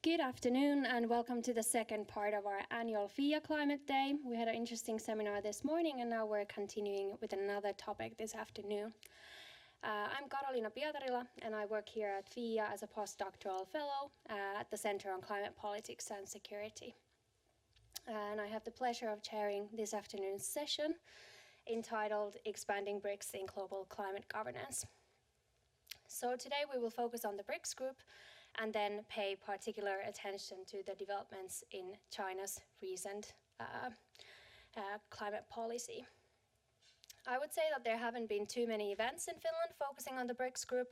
Good afternoon and welcome to the second part of our annual FIIA Climate Day. We had an interesting seminar this morning and now we're continuing with another topic this afternoon. I'm Karoliina Pietarila and I work here at FIIA as a postdoctoral fellow at the Center on Climate Politics and Security. And I have the pleasure of chairing this afternoon's session entitled Expanding BRICS in Global Climate Governance. So today we will focus on the BRICS group and then pay particular attention to the developments in China's recent climate policy. I would say that there haven't been too many events in Finland focusing on the BRICS group,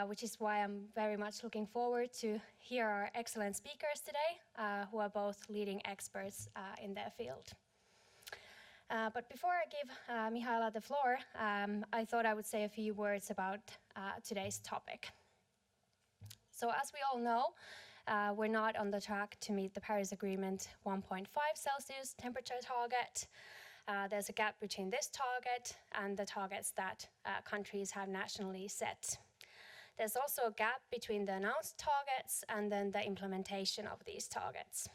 which is why I'm very much looking forward to hear our excellent speakers today, who are both leading experts in their field. But before I give Mihaela the floor, I thought I would say a few words about today's topic. So as we all know, we're not on the track to meet the Paris Agreement 1.5 Celsius temperature target. There's a gap between this target and the targets that countries have nationally set. There's also a gap between the announced targets and then the implementation of these targets.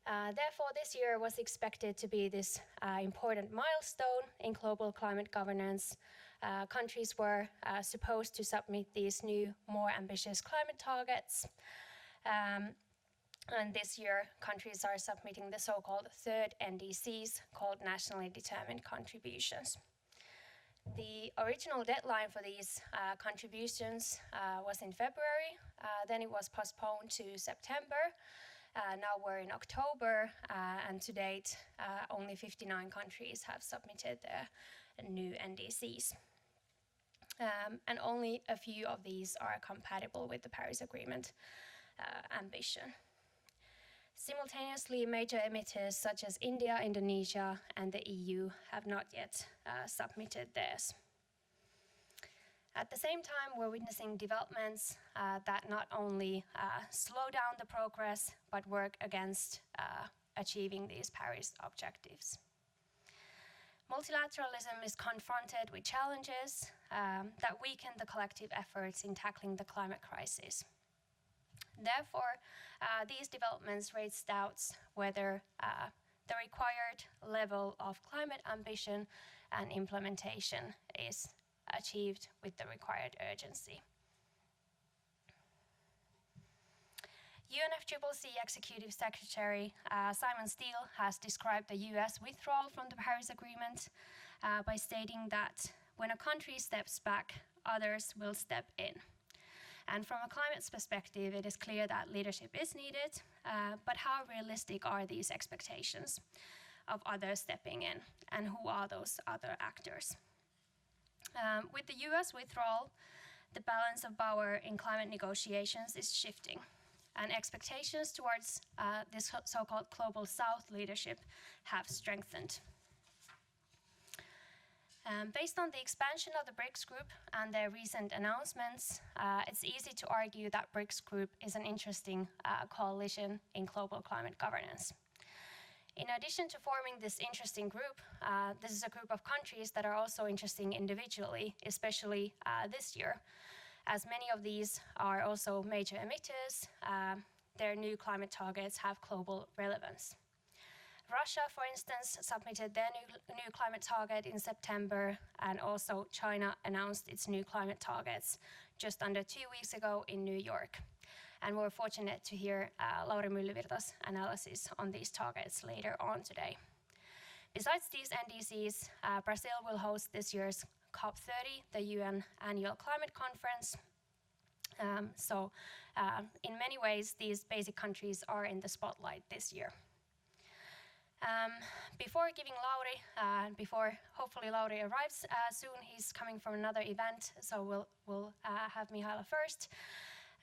Therefore, this year was expected to be this important milestone in global climate governance. Countries were supposed to submit these new, more ambitious climate targets. And this year, countries are submitting the so-called third NDCs, called Nationally Determined Contributions. The original deadline for these contributions was in February, then it was postponed to September. Now we're in October, and to date, only 59 countries have submitted their new NDCs. And only a few of these are compatible with the Paris Agreement ambition. Simultaneously, major emitters such as India, Indonesia, and the EU have not yet submitted theirs. At the same time, we're witnessing developments that not only slow down the progress, but work against achieving these Paris objectives. Multilateralism is confronted with challenges that weaken the collective efforts in tackling the climate crisis. Therefore, these developments raise doubts whether the required level of climate ambition and implementation is achieved with the required urgency. UNFCCC Executive Secretary Simon Steele has described the US withdrawal from the Paris Agreement by stating that when a country steps back, others will step in. And from a climate perspective, it is clear that leadership is needed, but how realistic are these expectations of others stepping in, and who are those other actors? With the US withdrawal, the balance of power in climate negotiations is shifting, and expectations towards this so-called Global South leadership have strengthened. Based on the expansion of the BRICS group and their recent announcements, it's easy to argue that BRICS group is an interesting coalition in global climate governance. In addition to forming this interesting group, this is a group of countries that are also interesting individually, especially this year, as many of these are also major emitters. Their new climate targets have global relevance. Russia, for instance, submitted their new climate target in September, and also China announced its new climate targets just under 2 weeks ago in New York. And we're fortunate to hear Lauri Myllyvirta's analysis on these targets later on today. Besides these NDCs, Brazil will host this year's COP30, the UN Annual Climate Conference. In many ways, these basic countries are in the spotlight this year. Before giving Lauri, before hopefully Lauri arrives soon, he's coming from another event, so we'll have Mihaela first.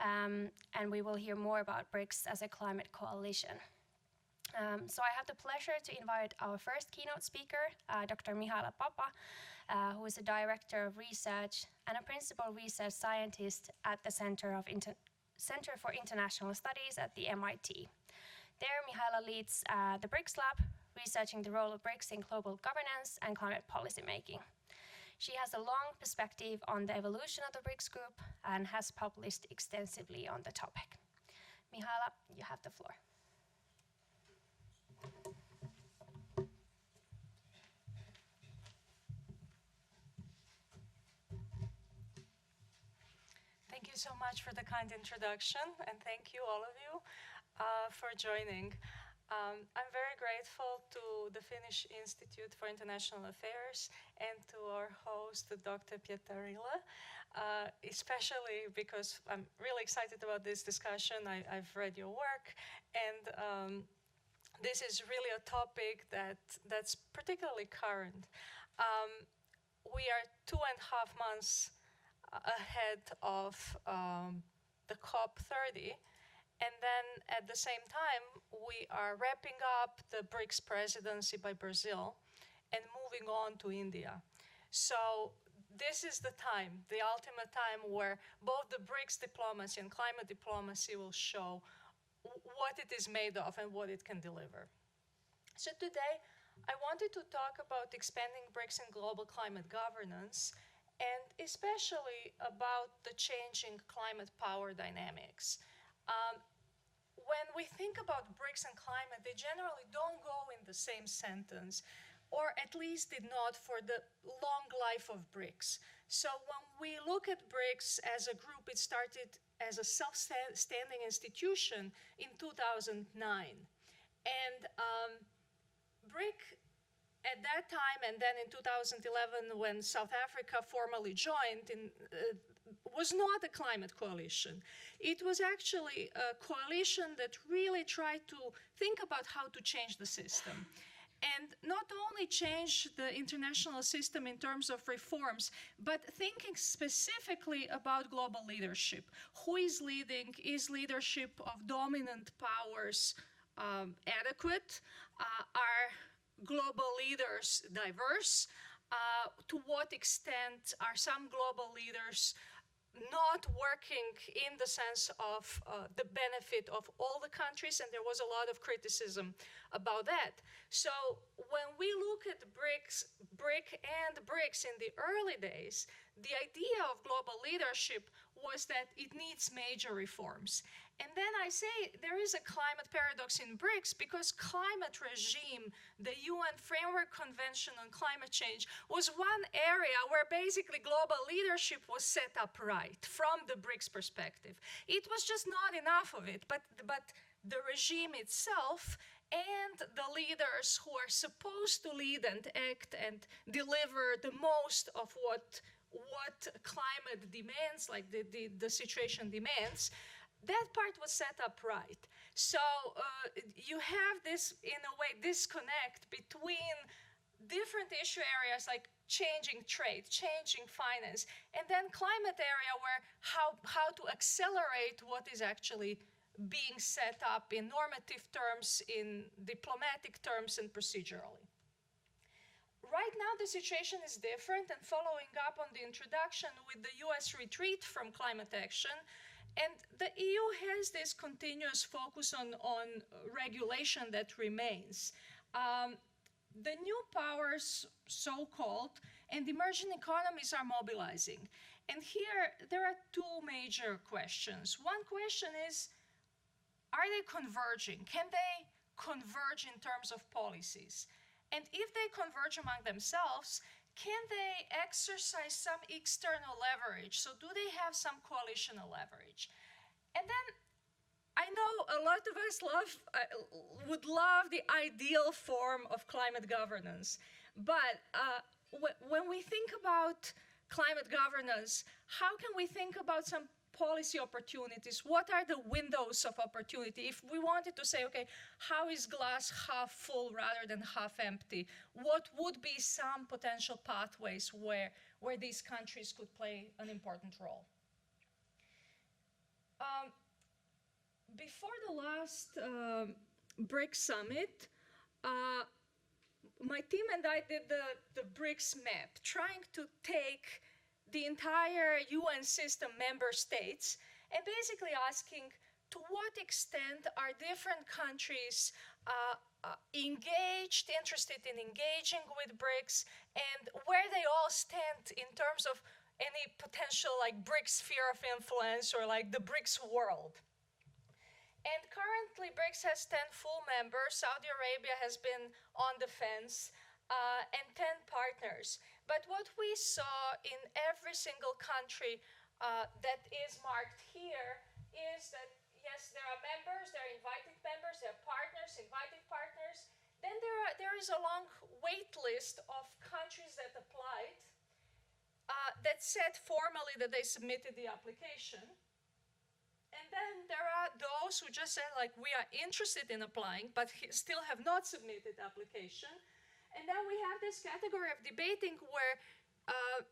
And we will hear more about BRICS as a climate coalition. So I have the pleasure to invite our first keynote speaker, Dr. Mihaela Papa, who is a director of research and a principal research scientist at the Center for International Studies at the MIT. There, Mihaela leads the BRICS Lab, researching the role of BRICS in global governance and climate policy making. She has a long perspective on the evolution of the BRICS group and has published extensively on the topic. Mihaela, you have the floor. Thank you so much for the kind introduction, and thank you, all of you, for joining. I'm very grateful to the Finnish Institute for International Affairs and to our host, Dr. Pietarila, especially because I'm really excited about this discussion. I've read your work, and this is really a topic that's particularly current. We are 2.5 months ahead of the COP30. And then at the same time, we are wrapping up the BRICS presidency by Brazil and moving on to India. So this is the time, the ultimate time where both the BRICS diplomacy and climate diplomacy will show what it is made of and what it can deliver. So today, I wanted to talk about expanding BRICS and global climate governance, and especially about the changing climate power dynamics. When we think about BRICS and climate, they generally don't go in the same sentence, or at least did not for the long life of BRICS. So when we look at BRICS as a group, it started as a self-standing institution in 2009. And BRIC at that time, and then in 2011, when South Africa formally joined, was not a climate coalition. It was actually a coalition that really tried to think about how to change the system. And not only change the international system in terms of reforms, but thinking specifically about global leadership. Who is leading? Is leadership of dominant powers adequate? Are global leaders diverse? To what extent are some global leaders not working in the sense of the benefit of all the countries? And there was a lot of criticism about that. So when we look at BRIC and BRICS in the early days, the idea of global leadership was that it needs major reforms. And then I say there is a climate paradox in BRICS because climate regime, the UN Framework Convention on Climate Change, was one area where basically global leadership was set up right from the BRICS perspective. It was just not enough of it, but the regime itself and the leaders who are supposed to lead and act and deliver the most of what climate demands, like the situation demands, that part was set up right. So you have this, in a way, disconnect between different issue areas like changing trade, changing finance, and then climate area where how to accelerate what is actually being set up in normative terms, in diplomatic terms, and procedurally. Right now, the situation is different, and following up on the introduction with the US retreat from climate action, and the EU has this continuous focus on regulation that remains. The new powers, so-called, and emerging economies are mobilizing. And here, there are two major questions. One question is, are they converging? Can they converge in terms of policies? And if they converge among themselves, can they exercise some external leverage? So do they have some coalitional leverage? And then I know a lot of us would love the ideal form of climate governance. But when we think about climate governance, how can we think about some policy opportunities? What are the windows of opportunity? If we wanted to say, okay, how is glass half full rather than half empty? What would be some potential pathways where these countries could play an important role? Before the last BRICS summit, my team and I did the BRICS map, trying to take the entire UN system member states and basically asking to what extent are different countries engaged, interested in engaging with BRICS, and where they all stand in terms of any potential like BRICS sphere of influence or like the BRICS world. And currently, BRICS has 10 full members. Saudi Arabia has been on the fence, and 10 partners. But what we saw in every single country that is marked here is that, yes, there are members, there are invited members, there are partners, invited partners. Then there is a long wait list of countries that applied, that said formally that they submitted the application. And then there are those who just said, like, we are interested in applying, but still have not submitted application. And then we have this category of debating where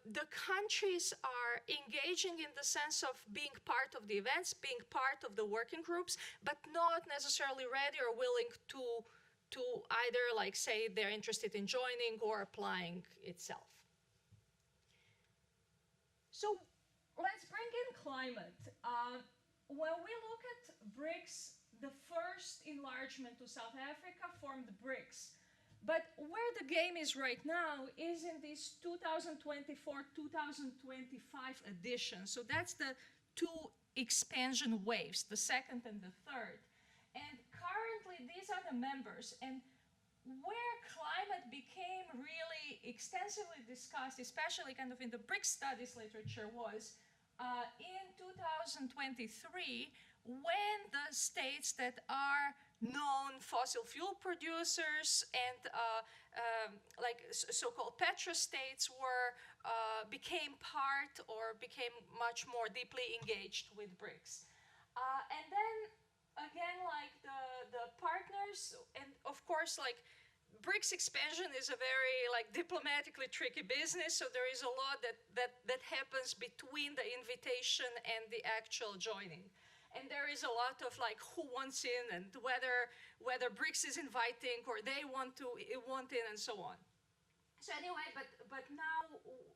the countries are engaging in the sense of being part of the events, being part of the working groups, but not necessarily ready or willing to either, like, say they're interested in joining or applying itself. So let's bring in climate. When we look at BRICS, the first enlargement to South Africa formed BRICS. But where the game is right now is in this 2024-2025 edition. So that's the two expansion waves, the second and the third. And currently, these are the members. And where climate became really extensively discussed, especially kind of in the BRICS studies literature, was in 2023, when the states that are known fossil fuel producers and like so-called petrostates became part or became much more deeply engaged with BRICS. And then again, like the partners, and of course, like BRICS expansion is a very like diplomatically tricky business, so there is a lot that happens between the invitation and the actual joining. And there is a lot of like who wants in and whether BRICS is inviting or they want in and so on. So anyway, but now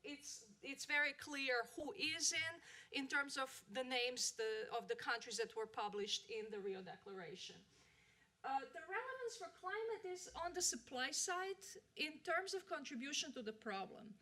it's very clear who is in terms of the names of the countries that were published in the Rio Declaration. The relevance for climate is on the supply side in terms of contribution to the problem.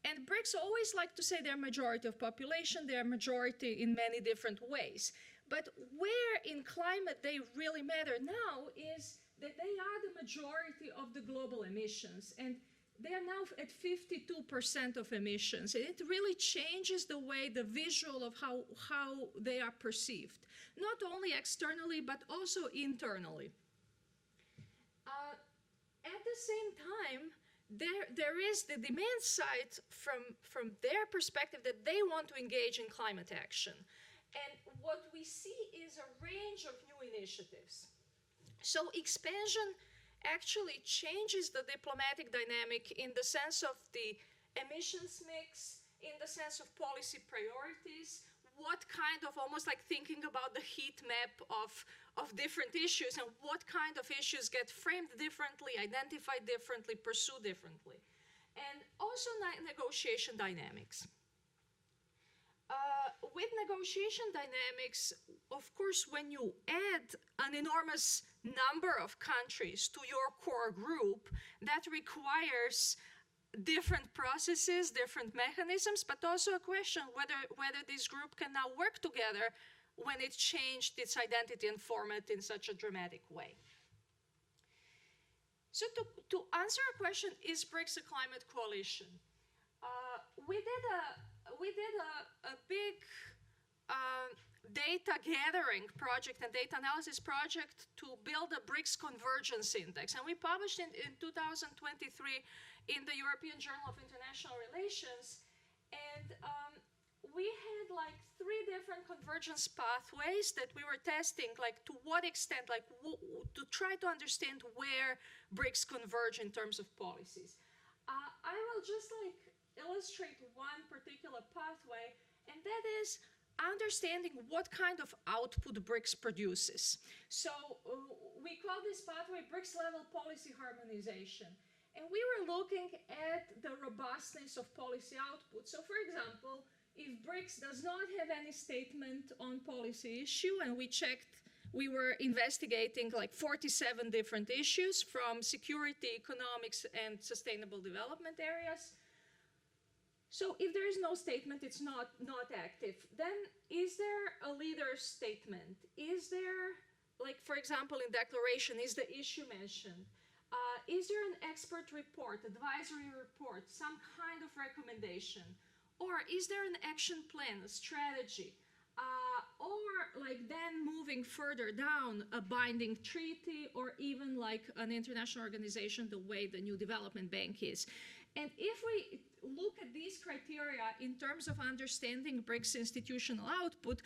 And BRICS always like to say they're majority of population, they're majority in many different ways. But where in climate they really matter now is that they are the majority of the global emissions. And they are now at 52% of emissions. And it really changes the way, the visual of how they are perceived. Not only externally, but also internally. At the same time, there is the demand side from their perspective that they want to engage in climate action. And what we see is a range of new initiatives. So expansion actually changes the diplomatic dynamic in the sense of the emissions mix, in the sense of policy priorities, what kind of, almost like thinking about the heat map of different issues and what kind of issues get framed differently, identified differently, pursued differently. And also negotiation dynamics. With negotiation dynamics, of course, when you add an enormous number of countries to your core group, that requires different processes, different mechanisms, but also a question whether this group can now work together when it changed its identity and format in such a dramatic way. So to answer a question, is BRICS a climate coalition? We did a big data gathering project and data analysis project to build a BRICS convergence index. And we published in 2023 in the European Journal of International Relations. And we had like 3 different convergence pathways that we were testing, like to what extent, like to try to understand where BRICS converge in terms of policies. I will just like illustrate one particular pathway, and that is understanding what kind of output BRICS produces. So we call this pathway BRICS level policy harmonization. And we were looking at the robustness of policy output. So for example, if BRICS does not have any statement on policy issue, and we were investigating like 47 different issues from security, economics, and sustainable development areas. So if there is no statement, it's not active. Then is there a leader's statement? Is there like for example in declaration, is the issue mentioned? Is there an expert report, advisory report, some kind of recommendation? Or is there an action plan, a strategy? Or like then moving further down, a binding treaty, or even like an international organization, the way the New Development Bank is. And if we look at these criteria in terms of understanding BRICS institutional output,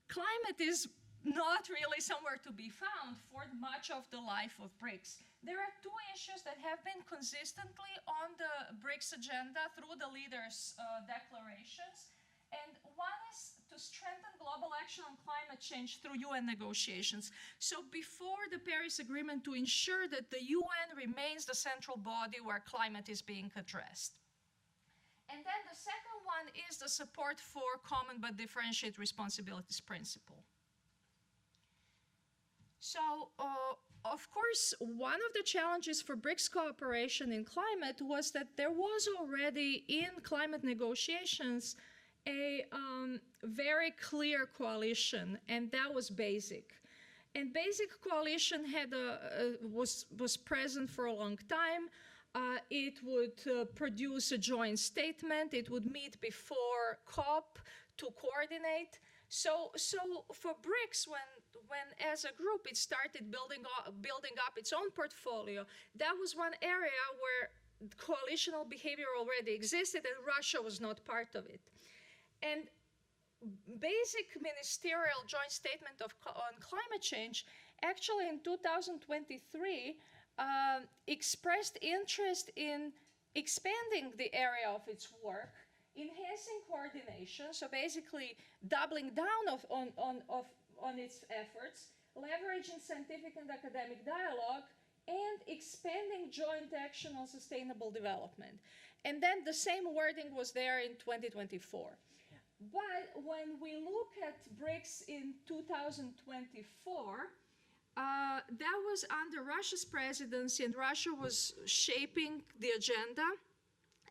climate is not really somewhere to be found for much of the life of BRICS. There are two issues that have been consistently on the BRICS agenda through the leaders' declarations. And one is to strengthen global action on climate change through UN negotiations. So before the Paris Agreement, to ensure that the UN remains the central body where climate is being addressed. And then the second one is the support for common but differentiated responsibilities principle. So, of course, one of the challenges for BRICS cooperation in climate was that there was already in climate negotiations a very clear coalition, and that was BASIC. And BASIC coalition had was present for a long time. It would produce a joint statement. It would meet before COP to coordinate. So for BRICS, when as a group it started building up its own portfolio, that was one area where coalitional behavior already existed and Russia was not part of it. And basic ministerial joint statement on climate change actually in 2023 expressed interest in expanding the area of its work, enhancing coordination, so basically doubling down on its efforts, leveraging scientific and academic dialogue, and expanding joint action on sustainable development. And then the same wording was there in 2024. But when we look at BRICS in 2024, that was under Russia's presidency, and Russia was shaping the agenda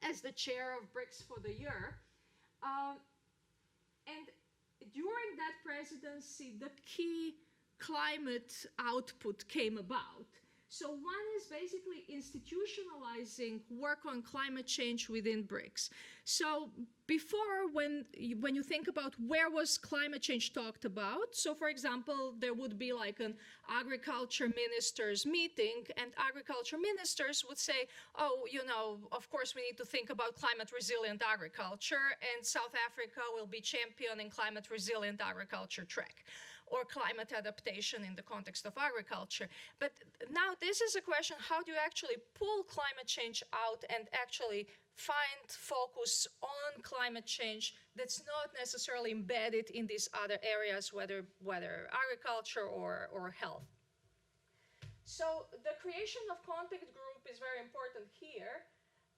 as the chair of BRICS for the year. And during that presidency, the key climate output came about. So one is basically institutionalizing work on climate change within BRICS. So before, when you think about where was climate change talked about, so for example, there would be like an agriculture ministers meeting, and agriculture ministers would say, oh, you know, of course we need to think about climate resilient agriculture, and South Africa will be championing climate resilient agriculture track, or climate adaptation in the context of agriculture. But now this is a question, how do you actually pull climate change out and actually find focus on climate change that's not necessarily embedded in these other areas, whether agriculture or health. So the creation of contact group is very important here.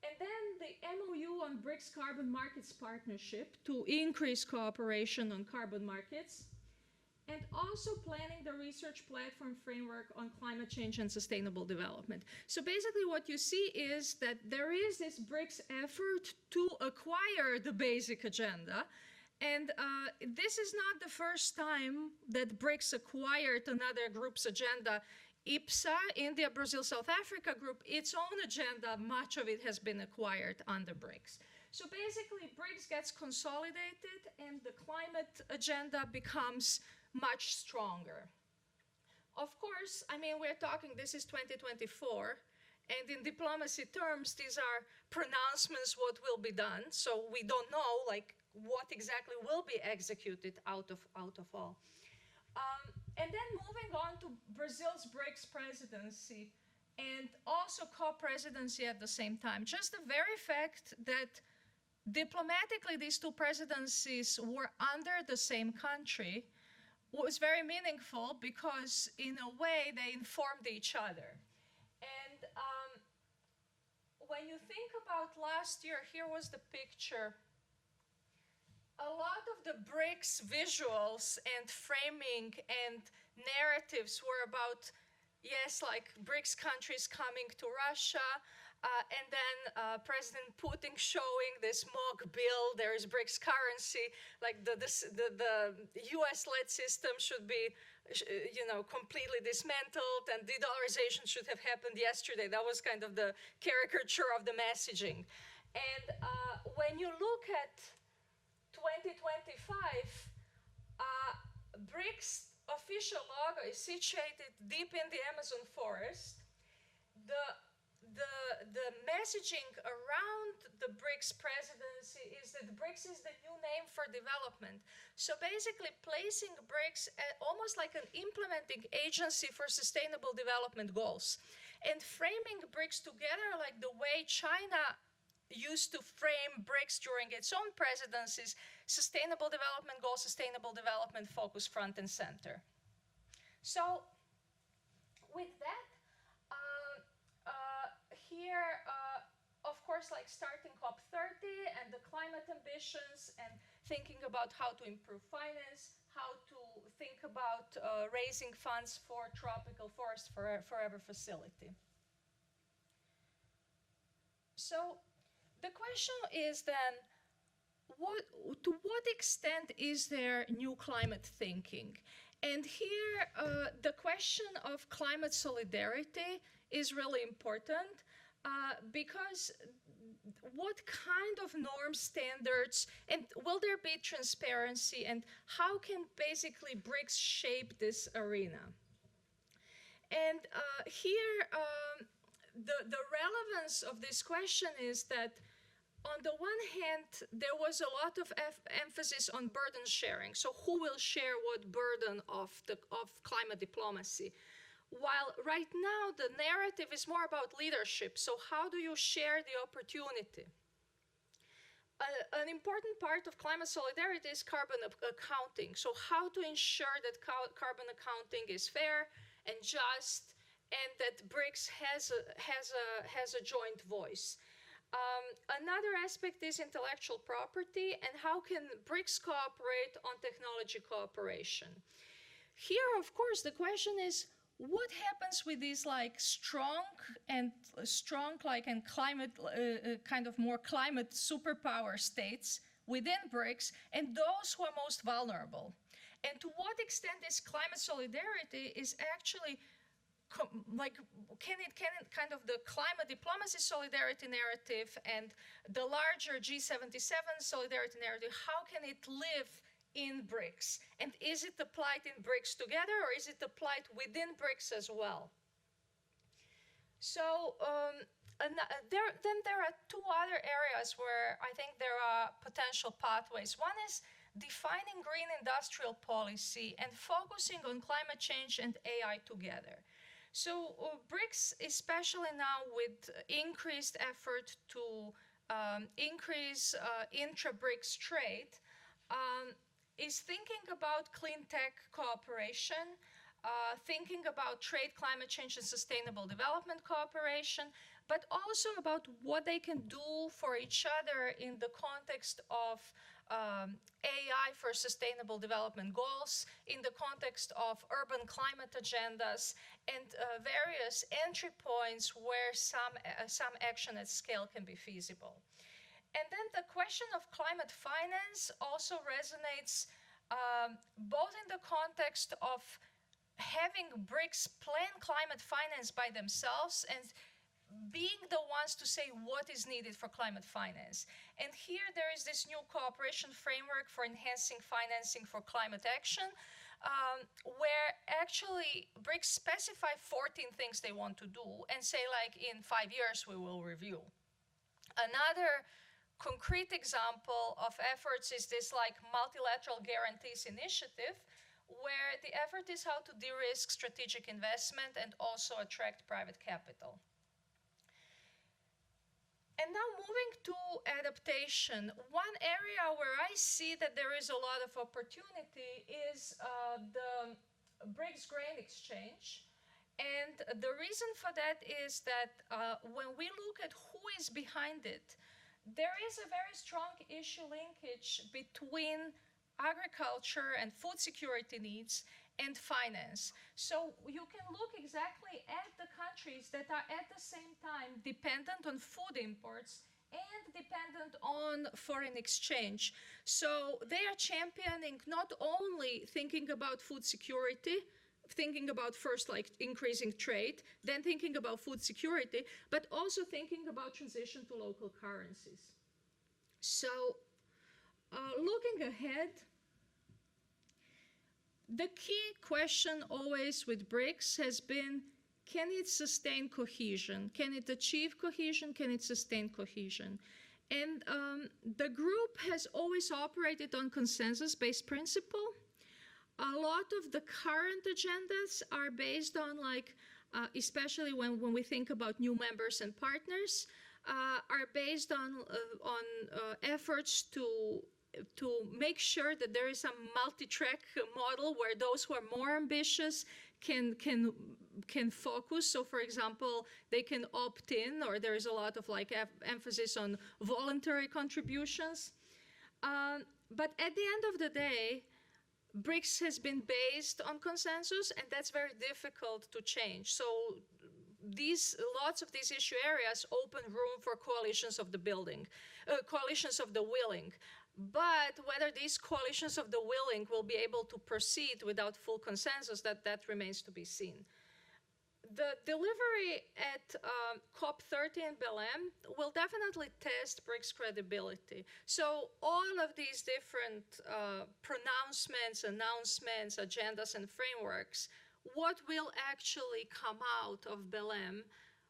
And then the MOU on BRICS Carbon Markets Partnership to increase cooperation on carbon markets, and also planning the research platform framework on climate change and sustainable development. So basically what you see is that there is this BRICS effort to acquire the basic agenda. And this is not the first time that BRICS acquired another group's agenda. IPSA, India, Brazil, South Africa group, its own agenda, much of it has been acquired under BRICS. So basically BRICS gets consolidated and the climate agenda becomes much stronger. Of course, I mean, we're talking, this is 2024, and in diplomacy terms, these are pronouncements what will be done, so we don't know like what exactly will be executed out of all. And then moving on to Brazil's BRICS presidency and also co-presidency at the same time. Just the very fact that diplomatically these two presidencies were under the same country was very meaningful because in a way they informed each other. And when you think about last year, here was the picture. A lot of the BRICS visuals and framing and narratives were about, yes, like BRICS countries coming to Russia, And then President Putin showing this mock bill. There is BRICS currency, like the U.S.-led system should be, completely dismantled, and de-dollarization should have happened yesterday. That was kind of the caricature of the messaging. And when you look at 2025, BRICS official logo is situated deep in the Amazon forest. The messaging around the BRICS presidency is that BRICS is the new name for development. So basically placing BRICS almost like an implementing agency for sustainable development goals, and framing BRICS together like the way China used to frame BRICS during its own presidencies: sustainable development goals, sustainable development focus front and center. So with that, here, of course, like starting COP30 and the climate ambitions, and thinking about how to improve finance, how to think about raising funds for tropical forest forever facility. So the question is then, to what extent is there new climate thinking? And here, the question of climate solidarity is really important, because what kind of norms, standards, and will there be transparency, and how can basically BRICS shape this arena? And here, the relevance of this question is that, on the one hand, there was a lot of emphasis on burden sharing. So who will share what burden of climate diplomacy? While right now the narrative is more about leadership. So how do you share the opportunity? An important part of climate solidarity is carbon accounting. So how to ensure that carbon accounting is fair and just, and that BRICS has a joint voice. Another aspect is intellectual property, and how can BRICS cooperate on technology cooperation? Here, of course, the question is, what happens with these strong climate kind of more climate superpower states within BRICS, and those who are most vulnerable? And to what extent this climate solidarity is actually can it kind of the climate diplomacy solidarity narrative and the larger G77 solidarity narrative, how can it live in BRICS? And is it applied in BRICS together, or is it applied within BRICS as well? So then there are two other areas where I think there are potential pathways. One is defining green industrial policy and focusing on climate change and AI together. So BRICS, especially now with increased effort to increase intra-BRICS trade, is thinking about clean tech cooperation, thinking about trade, climate change, and sustainable development cooperation, but also about what they can do for each other in the context of AI for sustainable development goals, in the context of urban climate agendas, and various entry points where some action at scale can be feasible. And then the question of climate finance also resonates both in the context of having BRICS plan climate finance by themselves and being the ones to say what is needed for climate finance. And here there is this new cooperation framework for enhancing financing for climate action, where actually BRICS specify 14 things they want to do and say, like, in 5 years we will review. Another concrete example of efforts is this multilateral guarantees initiative, where the effort is how to de-risk strategic investment and also attract private capital. And now moving to adaptation, one area where I see that there is a lot of opportunity is the BRICS grain exchange. And the reason for that is that when we look at who is behind it, there is a very strong issue linkage between agriculture and food security needs and finance. So you can look exactly at the countries that are at the same time dependent on food imports and dependent on foreign exchange. So they are championing not only thinking about food security, thinking about first like increasing trade, then thinking about food security, but also thinking about transition to local currencies. So looking ahead, the key question always with BRICS has been, can it sustain cohesion? Can it achieve cohesion? Can it sustain cohesion? And the group has always operated on consensus-based principle. A lot of the current agendas are based on especially when we think about new members and partners, are based on efforts to make sure that there is a multi-track model where those who are more ambitious can focus. So, for example, they can opt in, or there is a lot of emphasis on voluntary contributions. But at the end of the day, BRICS has been based on consensus, and that's very difficult to change. So lots of these issue areas open room for coalitions of the coalitions of the willing. But whether these coalitions of the willing will be able to proceed without full consensus, that remains to be seen. The delivery at COP30 in Belém will definitely test BRICS credibility. So all of these different pronouncements, announcements, agendas, and frameworks, what will actually come out of Belém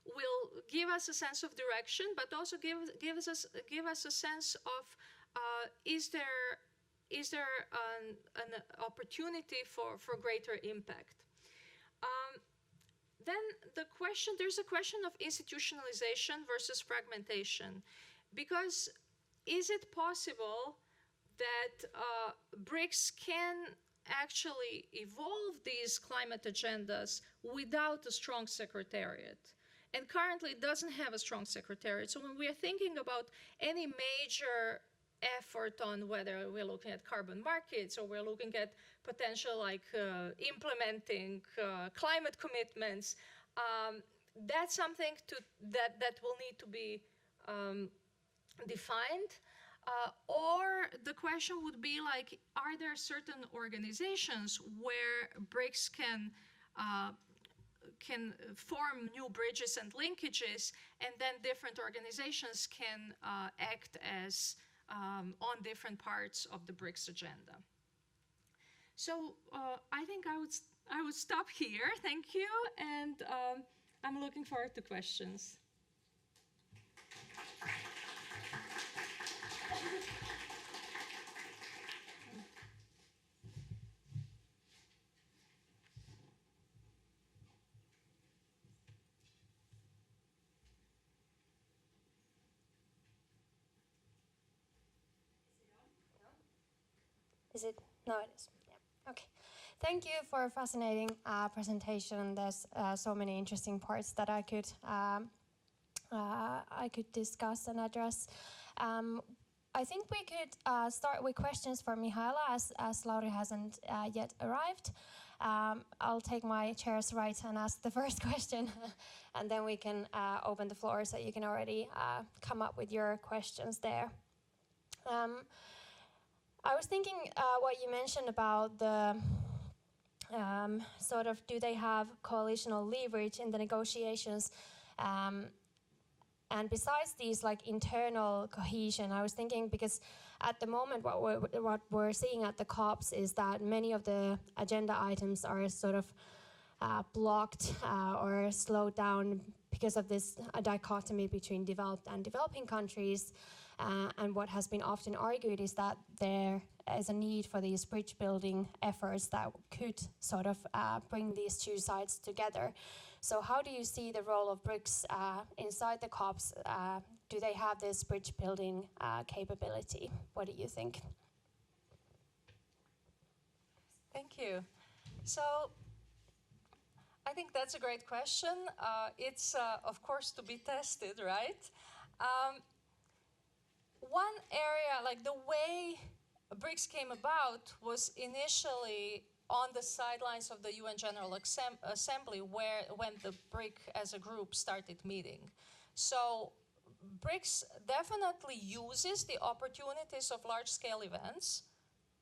will give us a sense of direction, but also give us a sense of is there an opportunity for greater impact? Then there's a question of institutionalization versus fragmentation, because is it possible that BRICS can actually evolve these climate agendas without a strong secretariat? And currently it doesn't have a strong secretariat. So when we are thinking about any major effort on whether we're looking at carbon markets or we're looking at potential implementing climate commitments, that's something that will need to be defined. Or the question would be are there certain organizations where BRICS can form new bridges and linkages, and then different organizations can act as on different parts of the BRICS agenda. So I think I would stop here. Thank you, and I'm looking forward to questions. Is it? No, it is. Yeah. Okay. Thank you for a fascinating presentation. There's so many interesting parts that I could discuss and address. I think we could start with questions for Mihaela, as Lauri hasn't yet arrived. I'll take my chair's right and ask the first question, and then we can open the floor so you can already come up with your questions there. I was thinking what you mentioned about the sort of, do they have coalitional leverage in the negotiations? And besides these internal cohesion, I was thinking, because at the moment what we're seeing at the COPs is that many of the agenda items are sort of blocked or slowed down because of this dichotomy between developed and developing countries. And what has been often argued is that there is a need for these bridge building efforts that could sort of bring these two sides together. So how do you see the role of BRICS inside the COPs? Do they have this bridge building capability? What do you think? Thank you. So I think that's a great question. It's, of course, to be tested, right? One area, the way BRICS came about was initially on the sidelines of the UN General Assembly when the BRIC as a group started meeting. So BRICS definitely uses the opportunities of large-scale events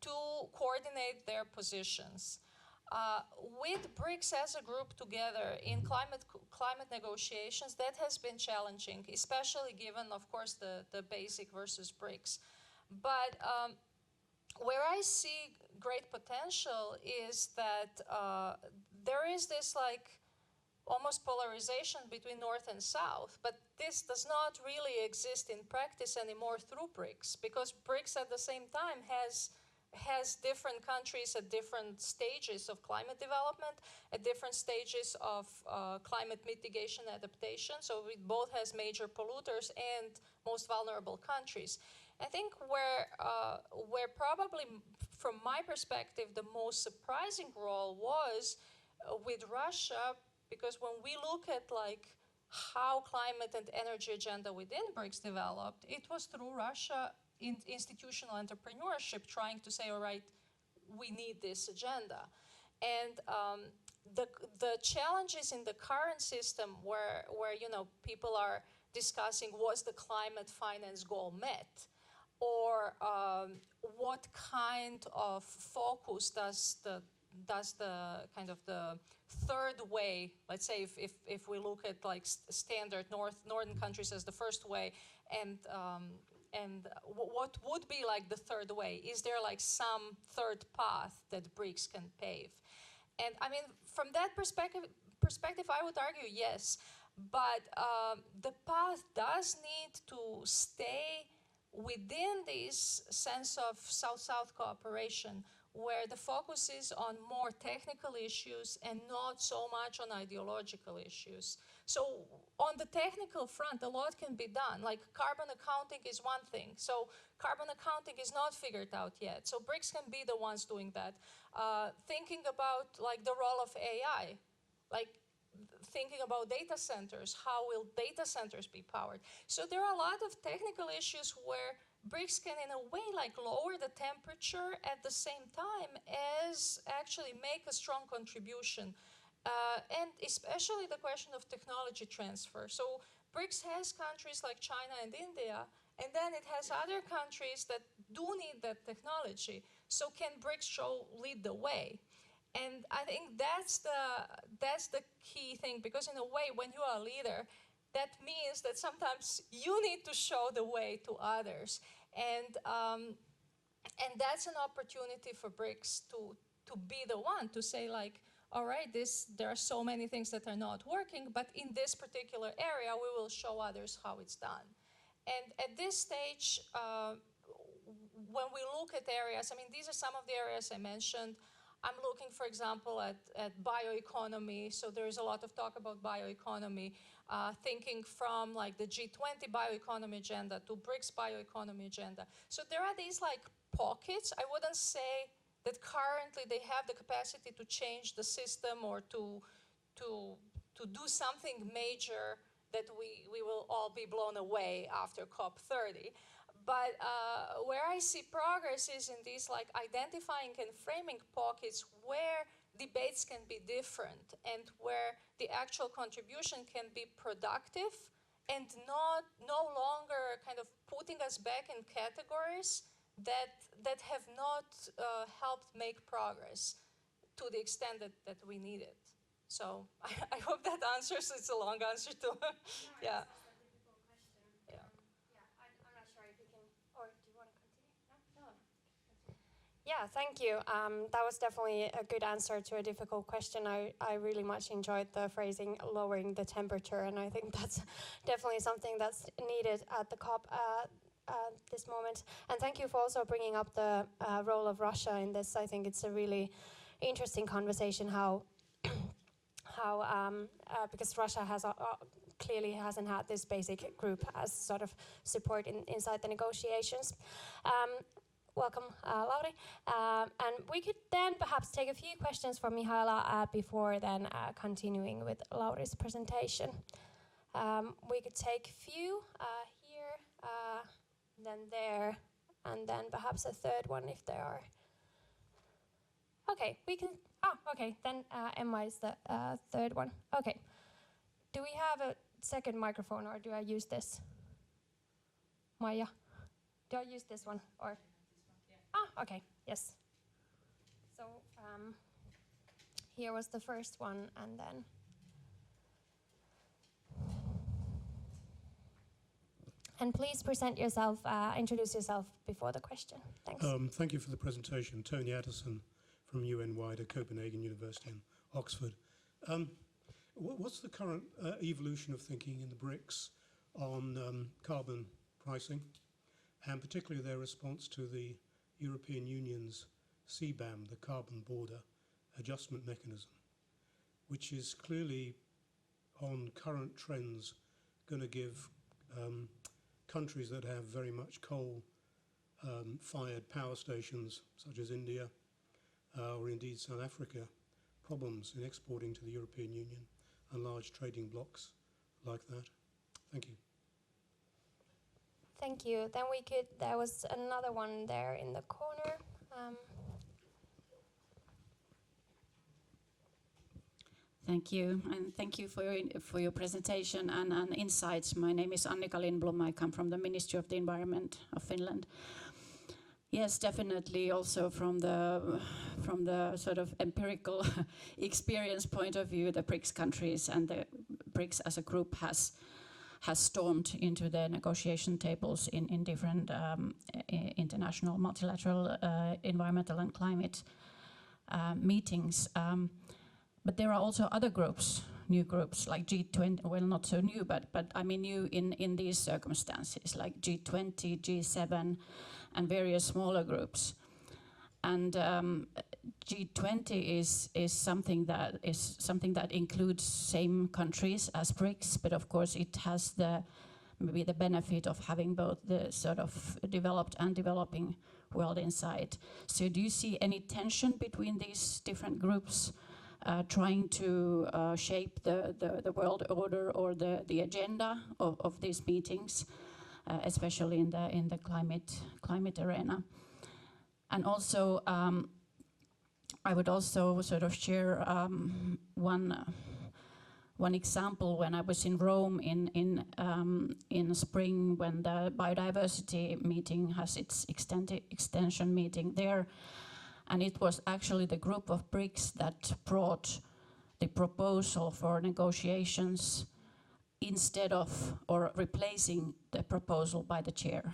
to coordinate their positions. With BRICS as a group together in climate negotiations, that has been challenging, especially given, of course, the basic versus BRICS. But where I see great potential is that there is this like almost polarization between North and South, but this does not really exist in practice anymore through BRICS, because BRICS at the same time has different countries at different stages of climate development, at different stages of climate mitigation adaptation. So it both has major polluters and most vulnerable countries. I think where probably, from my perspective, the most surprising role was with Russia, because when we look at like how climate and energy agenda within BRICS developed, it was through Russia in institutional entrepreneurship trying to say, all right, we need this agenda. And the challenges in the current system where people are discussing, was the climate finance goal met? Or what kind of focus does the kind of the third way, let's say if we look at like standard northern countries as the first way, and what would be like the third way? Is there like some third path that BRICS can pave? And I mean, from that perspective, I would argue yes, but the path does need to stay within this sense of South-South cooperation, where the focus is on more technical issues and not so much on ideological issues. So on the technical front, a lot can be done. Like carbon accounting is one thing. So carbon accounting is not figured out yet. So BRICS can be the ones doing that. Thinking about like the role of AI, like thinking about data centers, how will data centers be powered? So there are a lot of technical issues where BRICS can in a way like lower the temperature at the same time as actually make a strong contribution. And especially the question of technology transfer. So BRICS has countries like China and India, and then it has other countries that do need that technology. So can BRICS lead the way? And I think that's the key thing, because in a way, when you are a leader, that means that sometimes you need to show the way to others. And that's an opportunity for BRICS to be the one to say like, all right, there are so many things that are not working, but in this particular area, we will show others how it's done. And at this stage, when we look at areas, I mean, these are some of the areas I mentioned. I'm looking, for example, at bioeconomy. So there is a lot of talk about bioeconomy, thinking from like the G20 bioeconomy agenda to BRICS bioeconomy agenda. So there are these like pockets. I wouldn't say that currently they have the capacity to change the system or to do something major that we will all be blown away after COP30. But where I see progress is in these like identifying and framing pockets where debates can be different and where the actual contribution can be productive and no longer kind of putting us back in categories that have not helped make progress to the extent that we need it. So I hope that answers. It's a long answer to yeah. Yeah, thank you. That was definitely a good answer to a difficult question. I really much enjoyed the phrasing, lowering the temperature, and I think that's definitely something that's needed at the COP at this moment. And thank you for also bringing up the role of Russia in this. I think it's a really interesting conversation how because Russia has clearly hasn't had this basic group as sort of support inside the negotiations. Welcome, Lauri. And we could then perhaps take a few questions from Mihaela before then continuing with Lauri's presentation. We could take a few here, then there, and then perhaps a third one if there are. Okay, we can. Okay. Then Emma is the third one. Okay. Do we have a second microphone, or do I use this? Maija, do I use this one or? Okay. Yes. So here was the first one, and then. And please present yourself, introduce yourself before the question. Thanks. Thank you for the presentation. Tony Addison from UN-wide at Copenhagen University in Oxford. What's the current evolution of thinking in the BRICS on carbon pricing, and particularly their response to the European Union's CBAM, the Carbon Border Adjustment Mechanism, which is clearly on current trends going to give countries that have very much coal-fired power stations, such as India or indeed South Africa, problems in exporting to the European Union and large trading blocs like that. Thank you. Thank you. Then there was another one there in the corner. Thank you, and thank you for your presentation and insights. My name is Annika Lindblom. I come from the Ministry of the Environment of Finland. Yes, definitely. Also from the sort of empirical experience point of view, the BRICS countries and the BRICS as a group has stormed into the negotiation tables in different international multilateral environmental and climate meetings. But there are also other groups, new groups like G20, well, not so new, but I mean new in these circumstances, like G20, G7, and various smaller groups. And G20 is something that includes same countries as BRICS, but of course it has maybe the benefit of having both the sort of developed and developing world inside. So do you see any tension between these different groups? Trying to shape the world order or the agenda of these meetings, especially in the climate arena. And also, I would also sort of share one example. When I was in Rome in spring, when the biodiversity meeting has its extension meeting there. And it was actually the group of BRICS that brought the proposal for negotiations instead of or replacing the proposal by the chair.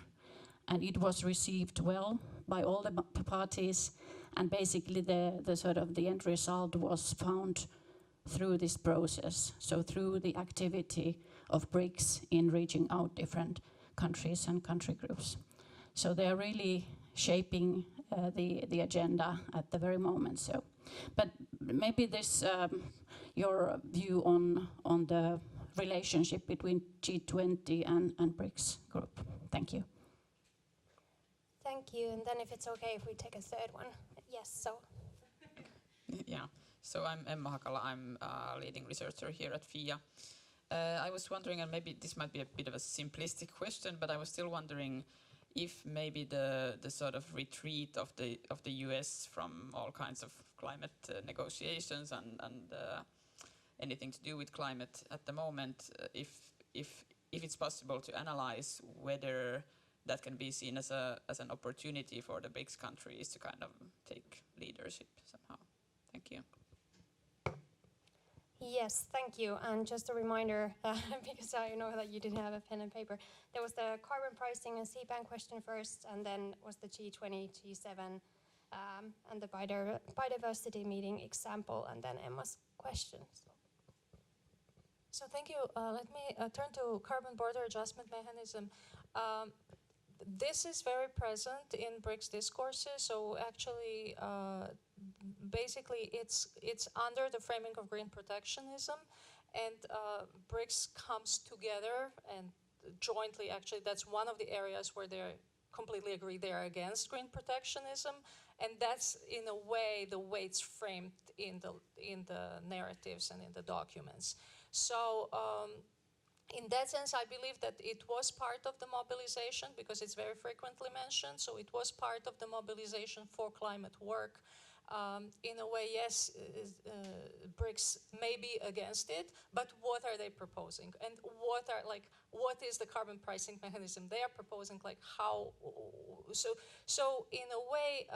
And it was received well by all the parties. And basically the sort of the end result was found through this process. So through the activity of BRICS in reaching out different countries and country groups. So they're really shaping the agenda at the very moment. So, but maybe this your view on the relationship between G20 and BRICS group. Thank you. Thank you. And then if it's okay if we take a third one. Yes, so. Yeah, so I'm Emma Hakala. I'm a leading researcher here at FIIA. I was wondering, and maybe this might be a bit of a simplistic question, but I was still wondering if maybe the sort of retreat of the US from all kinds of climate negotiations and anything to do with climate at the moment, if it's possible to analyze whether that can be seen as an opportunity for the BRICS countries to kind of take leadership somehow. Thank you. Yes, thank you. And just a reminder, because I know that you didn't have a pen and paper, there was the carbon pricing and CBAM question first, and then was the G20, G7, and the biodiversity meeting example, and then Emma's questions. So thank you. Let me turn to carbon border adjustment mechanism. This is very present in BRICS discourses. So actually, basically, it's under the framing of green protectionism, and BRICS comes together and jointly. Actually, that's one of the areas where they completely agree they are against green protectionism, and that's in a way the way it's framed in the narratives and in the documents. So. In that sense, I believe that it was part of the mobilization because it's very frequently mentioned. So it was part of the mobilization for climate work In a way, yes, BRICS may be against it, but what are they proposing? And what is the carbon pricing mechanism they are proposing? Like how, so in a way,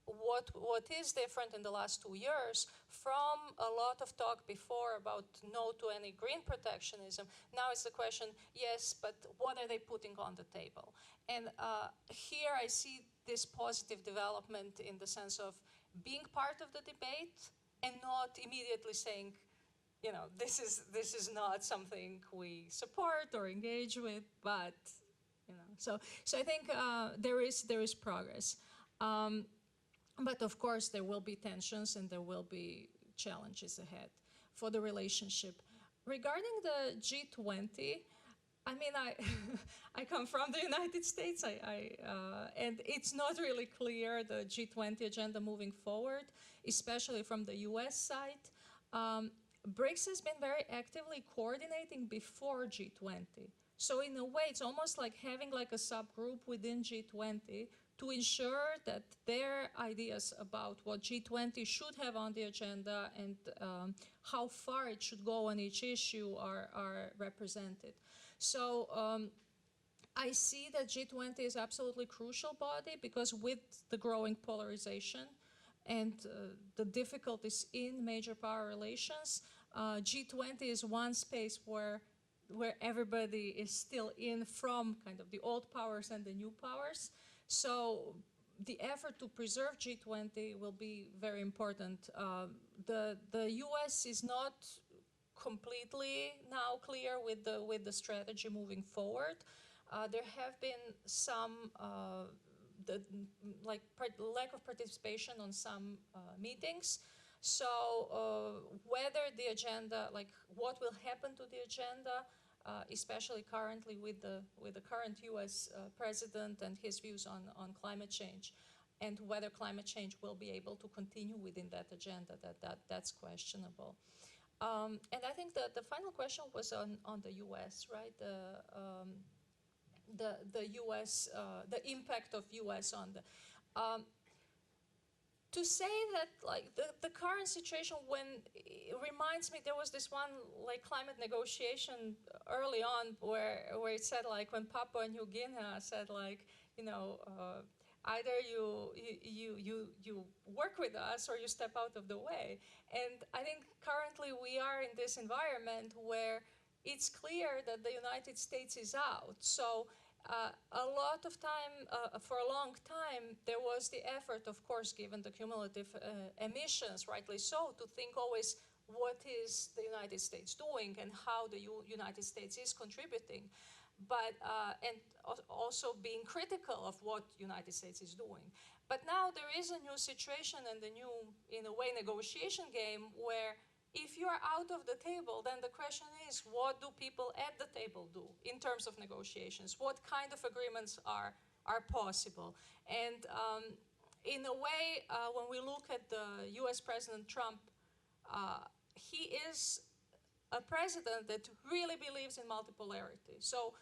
what is different in the last 2 years from a lot of talk before about no to any green protectionism, now is the question, yes, but what are they putting on the table? And here I see this positive development in the sense of being part of the debate and not immediately saying, you know, this is not something we support or engage with, but, you know, so I think there is progress. But of course, there will be tensions and there will be challenges ahead for the relationship. Regarding the G20, I mean, I come from the United States, and it's not really clear, the G20 agenda moving forward, especially from the US side. BRICS has been very actively coordinating before G20. So in a way, it's almost like having like a subgroup within G20 to ensure that their ideas about what G20 should have on the agenda and how far it should go on each issue are represented. So I see that G20 is absolutely crucial body because with the growing polarization and the difficulties in major power relations, G20 is one space where everybody is still in from kind of the old powers and the new powers. So the effort to preserve G20 will be very important. The US is not completely now clear with the strategy moving forward. There have been some lack of participation on some meetings. So whether the agenda, like what will happen to the agenda, especially currently with the current U.S. president and his views on climate change, and whether climate change will be able to continue within that agenda, that's questionable. And I think the final question was on the U.S., right? The U.S. The impact of U.S. on the. To say that like the current situation, when it reminds me, there was this one like climate negotiation early on where it said like when Papua New Guinea said like, you know, either you work with us or you step out of the way. And I think currently we are in this environment where it's clear that the United States is out. So a lot of time, for a long time, there was the effort, of course, given the cumulative emissions, rightly so, to think always what is the United States doing and how the United States is contributing, but and also being critical of what United States is doing. But now there is a new situation and a new, in a way, negotiation game where if you are out of the table, then the question is, what do people at the table do in terms of negotiations? What kind of agreements are possible? And in a way, when we look at the US President Trump, he is a president that really believes in multipolarity. So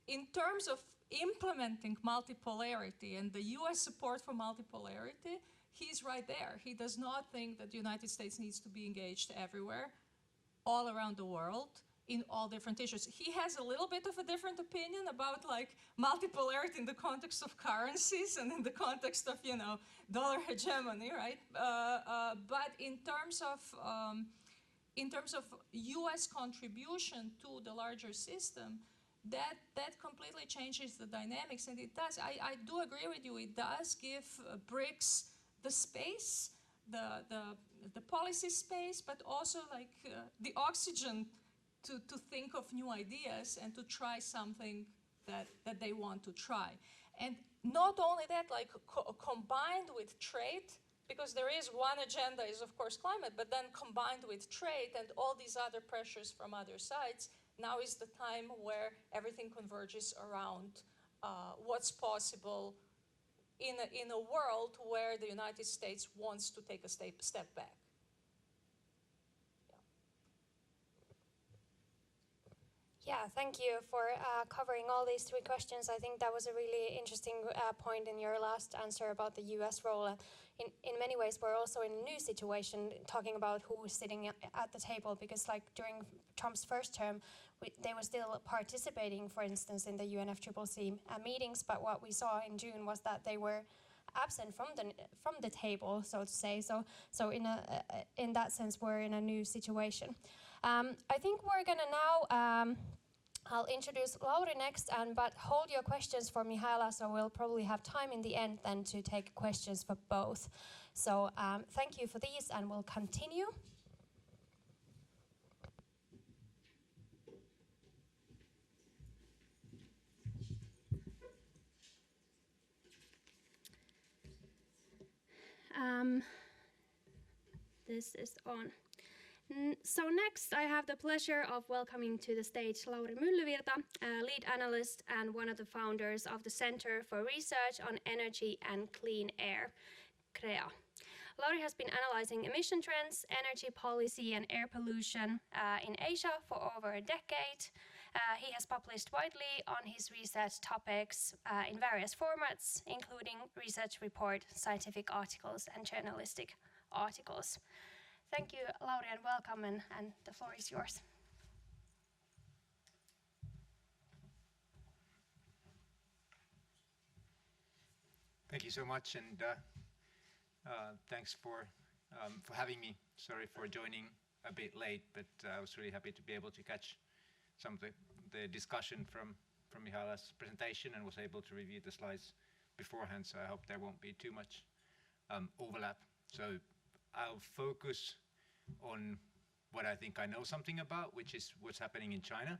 in terms of implementing multipolarity and the US support for multipolarity, he's right there. He does not think that the United States needs to be engaged everywhere, all around the world, in all different issues. He has a little bit of a different opinion about like multipolarity in the context of currencies and in the context of, you know, dollar hegemony, right? But in terms of US contribution to the larger system, that completely changes the dynamics, and it does. I do agree with you. It does give BRICS the space, the policy space, but also like the oxygen to think of new ideas and to try something that they want to try. And not only that, like combined with trade, because there is one agenda is of course climate, but then combined with trade and all these other pressures from other sides, now is the time where everything converges around what's possible in a world where the United States wants to take a step back. Yeah, thank you for covering all these three questions. I think that was a really interesting point in your last answer about the US role. In many ways, we're also in a new situation talking about who was sitting at the table because, like, during Trump's first term, they were still participating, for instance, in the UNFCCC meetings. But what we saw in June was that they were absent from the table, so to say. So in that sense, we're in a new situation. I think we're gonna now. I'll introduce Lauri next, but hold your questions for Mihaela, so we'll probably have time in the end then to take questions for both. So thank you for these, and we'll continue. This is on. So next, I have the pleasure of welcoming to the stage Lauri Myllyvirta, lead analyst and one of the founders of the Center for Research on Energy and Clean Air, CREA. Lauri has been analyzing emission trends, energy policy and air pollution in Asia for over a decade. He has published widely on his research topics in various formats, including research report, scientific articles and journalistic articles. Thank you, Lauri, and welcome, and the floor is yours. Thank you so much, and thanks for having me. Sorry for joining a bit late, but I was really happy to be able to catch some of the discussion from Mihaela's presentation and was able to review the slides beforehand, so I hope there won't be too much overlap. So I'll focus on what I think I know something about, which is what's happening in China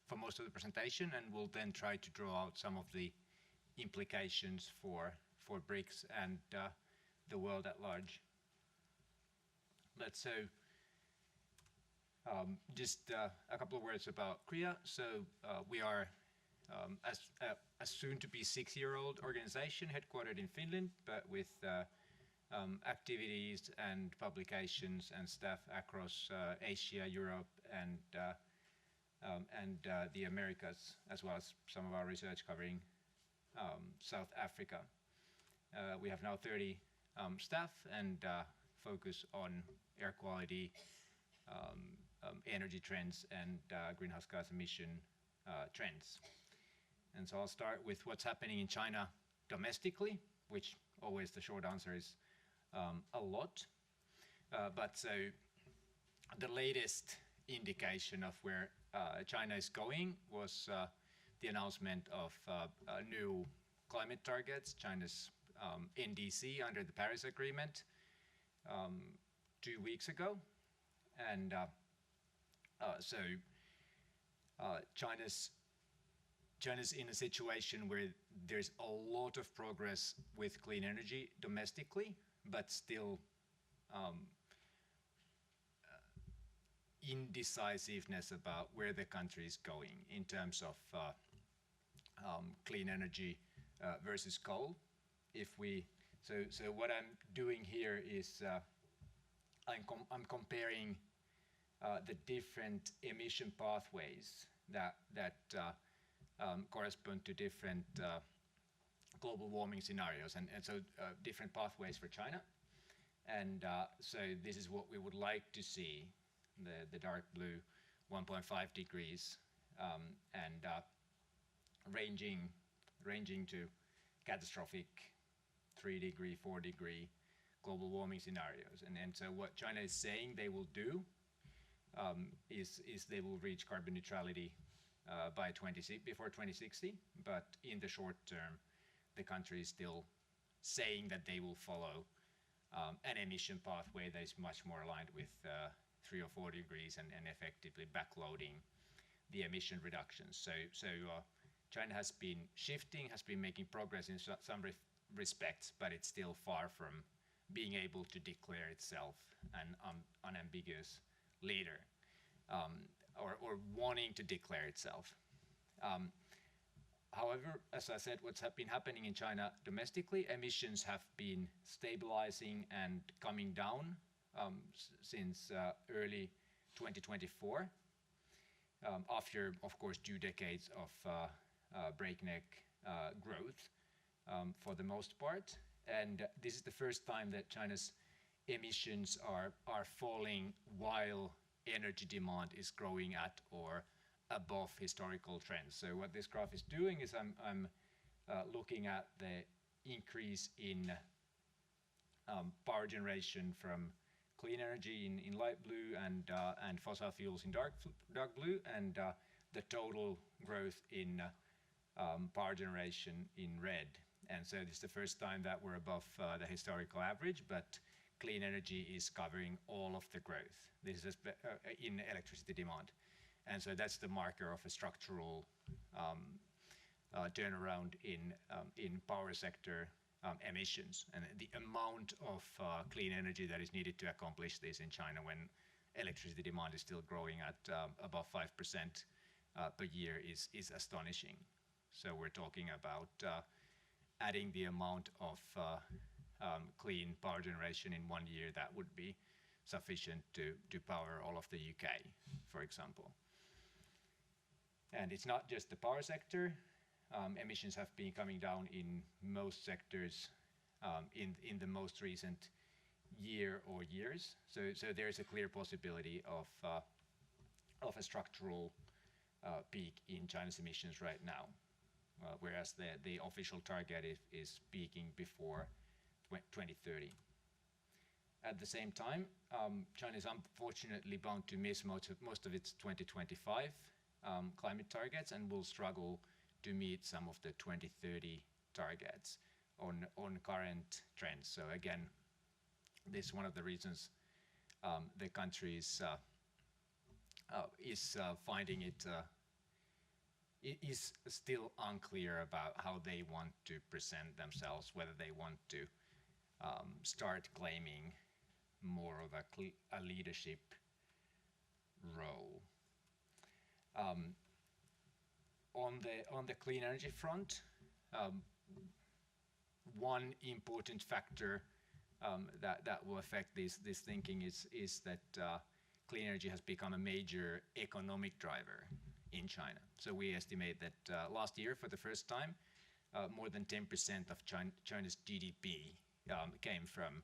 for most of the presentation, and we'll then try to draw out some of the implications for BRICS and the world at large. Let's just a couple of words about CREA. So we are a soon-to-be 6-year-old organization headquartered in Finland, but with activities and publications and staff across Asia, Europe, and the Americas, as well as some of our research covering South Africa. We have now 30 staff and focus on air quality, energy trends, and greenhouse gas emission trends. And so I'll start with what's happening in China domestically, which always the short answer is a lot. But so the latest indication of where China is going was the announcement of new climate targets, China's NDC under the Paris Agreement 2 weeks ago. And so China's in a situation where there's a lot of progress with clean energy domestically, but still indecisiveness about where the country is going in terms of clean energy versus coal. So what I'm doing here is I'm comparing the different emission pathways that correspond to different global warming scenarios, and so different pathways for China. And so this is what we would like to see, the dark blue 1.5 degrees and ranging to catastrophic 3-degree, 4-degree global warming scenarios. And so what China is saying they will do is they will reach carbon neutrality before 2060, but in the short term, the country is still saying that they will follow an emission pathway that is much more aligned with 3 or 4 degrees and effectively backloading the emission reductions. So China has been shifting, has been making progress in some respects, but it's still far from being able to declare itself an unambiguous leader, or wanting to declare itself. However, as I said, what's been happening in China domestically, emissions have been stabilizing and coming down since early 2024. after, of course, 2 decades of breakneck growth for the most part. And this is the first time that China's emissions are falling while energy demand is growing at or above historical trends. So what this graph is doing is I'm looking at the increase in power generation from clean energy in light blue and fossil fuels in dark blue, and the total growth in power generation in red. And so this is the first time that we're above the historical average, but clean energy is covering all of the growth. This is in electricity demand. And so that's the marker of a structural turnaround in power sector emissions, and the amount of clean energy that is needed to accomplish this in China when electricity demand is still growing at above 5% per year is astonishing. So we're talking about adding the amount of clean power generation in 1 year that would be sufficient to power all of the UK, for example. And it's not just the power sector. Emissions have been coming down in most sectors in the most recent year or years. So there's a clear possibility of a structural peak in China's emissions right now, whereas the official target is peaking before 2030. At the same time, China is unfortunately bound to miss most of its 2025 climate targets and will struggle to meet some of the 2030 targets on current trends. So again, this is one of the reasons the country is finding it is still unclear about how they want to present themselves, whether they want to start claiming more of a leadership role. On the clean energy front, one important factor that will affect this thinking is that clean energy has become a major economic driver in China. So we estimate that last year, for the first time, more than 10% of China's GDP came from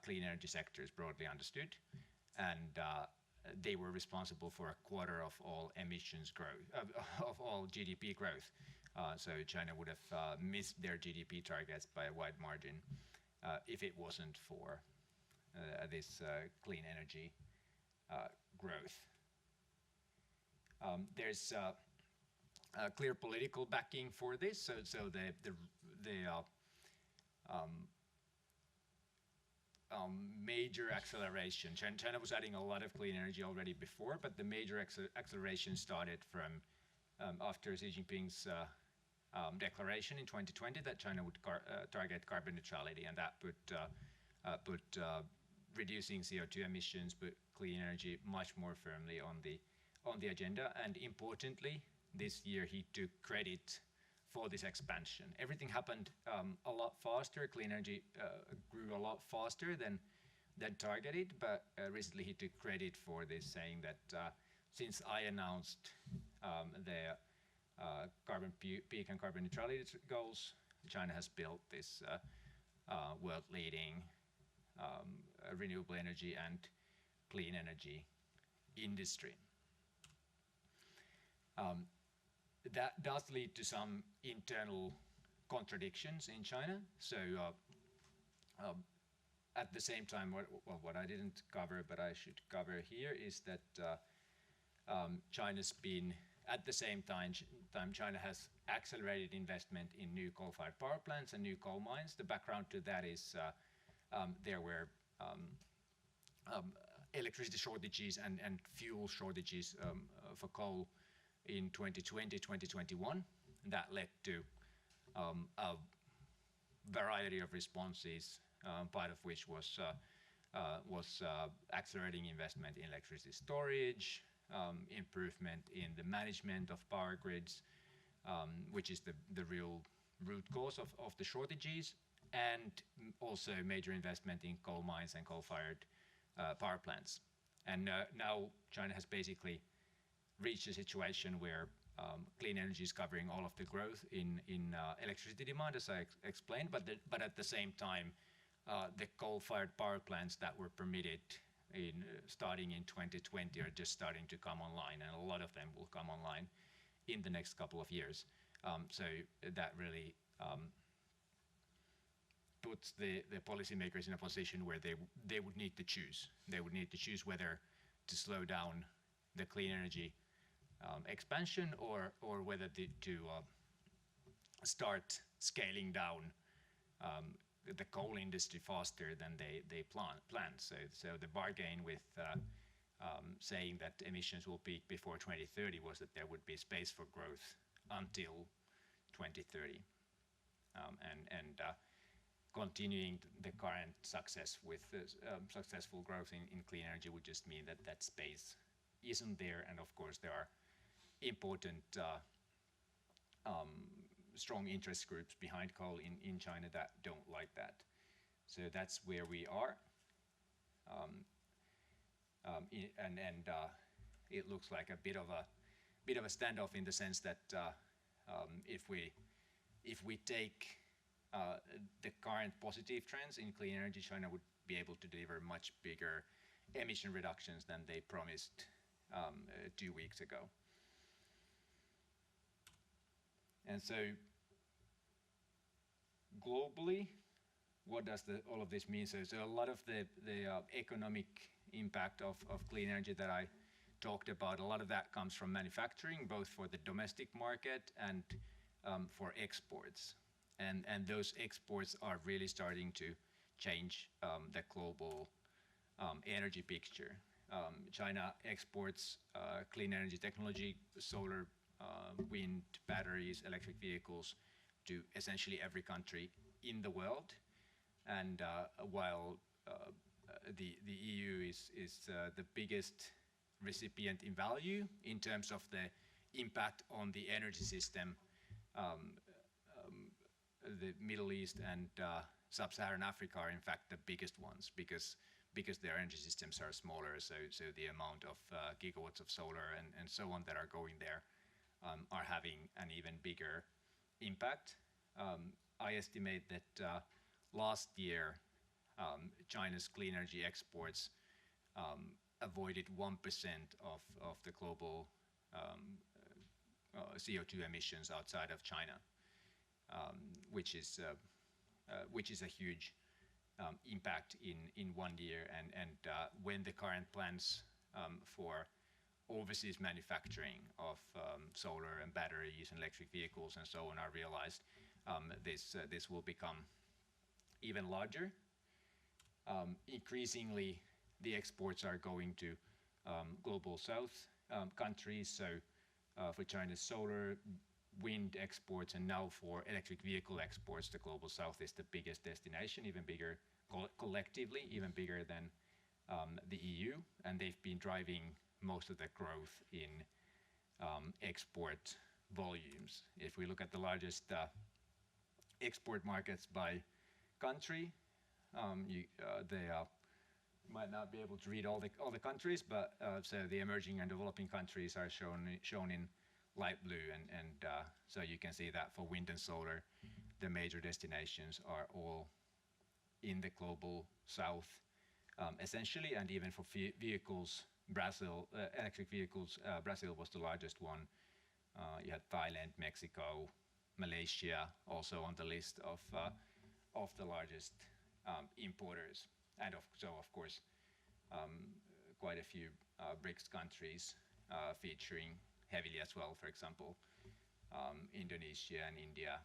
clean energy sectors, broadly understood, and they were responsible for a quarter of all emissions growth, of all GDP growth. So China would have missed their GDP targets by a wide margin if it wasn't for this clean energy growth. There's a clear political backing for this. So the major acceleration. China was adding a lot of clean energy already before, but the major acceleration started from after Xi Jinping's declaration in 2020 that China would target carbon neutrality, and that put reducing CO2 emissions, but clean energy much more firmly on the agenda. And importantly, this year he took credit for this expansion. Everything happened a lot faster. Clean energy grew a lot faster than targeted, but recently he took credit for this, saying that since I announced the carbon peak and carbon neutrality goals, China has built this world-leading renewable energy and clean energy industry. That does lead to some internal contradictions in China. So at the same time, what I didn't cover but I should cover here is that China's been, at the same time, China has accelerated investment in new coal-fired power plants and new coal mines. The background to that is there were electricity shortages and fuel shortages for coal in 2020, 2021. That led to a variety of responses, part of which was accelerating investment in electricity storage, improvement in the management of power grids, which is the real root cause of the shortages, and also major investment in coal mines and coal-fired power plants. And now China has basically reach a situation where clean energy is covering all of the growth in electricity demand, as I explained, but at the same time, the coal-fired power plants that were permitted starting in 2020 are just starting to come online, and a lot of them will come online in the next couple of years. So that really puts the policymakers in a position where they would need to choose. They would need to choose whether to slow down the clean energy expansion or whether to start scaling down the coal industry faster than they planned. So the bargain with saying that emissions will peak before 2030 was that there would be space for growth until 2030. And continuing the current success with successful growth in clean energy would just mean that that space isn't there. And of course, there are important strong interest groups behind coal in China that don't like that. So that's where we are. It looks like a bit of a standoff in the sense that if we take the current positive trends in clean energy, China would be able to deliver much bigger emission reductions than they promised 2 weeks ago. And so globally, what does all of this mean? So a lot of the economic impact of clean energy that I talked about, a lot of that comes from manufacturing, both for the domestic market and for exports. And those exports are really starting to change the global energy picture. China exports clean energy technology, solar, wind, batteries, electric vehicles to essentially every country in the world. And while the EU is the biggest recipient in value in terms of the impact on the energy system, the Middle East and Sub-Saharan Africa are in fact the biggest ones because their energy systems are smaller. So the amount of gigawatts of solar and so on that are going there are having an even bigger impact. I estimate that last year China's clean energy exports avoided 1% of the global CO2 emissions outside of China, which is a huge impact in 1 year. And when the current plans for overseas manufacturing of solar and batteries and electric vehicles and so on are realized, this will become even larger. Increasingly, the exports are going to global south countries. So for China's solar, wind exports, and now for electric vehicle exports, the global south is the biggest destination, even bigger collectively, even bigger than the EU. And they've been driving most of the growth in export volumes. If we look at the largest export markets by country, they might not be able to read all the countries, but so the emerging and developing countries are shown in light blue, and so you can see that for wind and solar, the major destinations are all in the global south, essentially, and even for vehicles, Brazil, electric vehicles, Brazil was the largest one. You had Thailand, Mexico, Malaysia also on the list of the largest importers, and of course quite a few BRICS countries featuring heavily as well. For example, Indonesia and India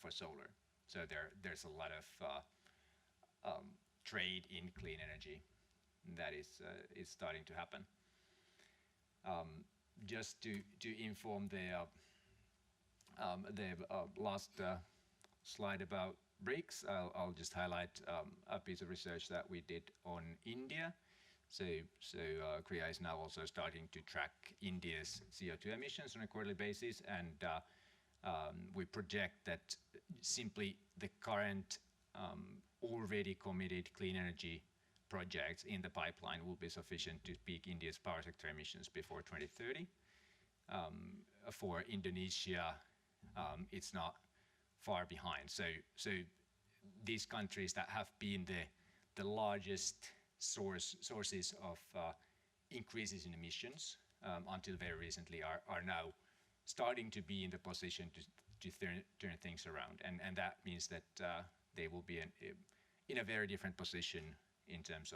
for solar. So there's a lot of trade in clean energy that is starting to happen. Just to inform the last slide about BRICS, I'll just highlight a piece of research that we did on India. So Korea is now also starting to track India's CO2 emissions on a quarterly basis, and we project that simply the current already committed clean energy projects in the pipeline will be sufficient to peak India's power sector emissions before 2030. For Indonesia, it's not far behind. So these countries that have been the largest sources of increases in emissions until very recently are now starting to be in the position to turn things around, and that means that they will be in a very different position in terms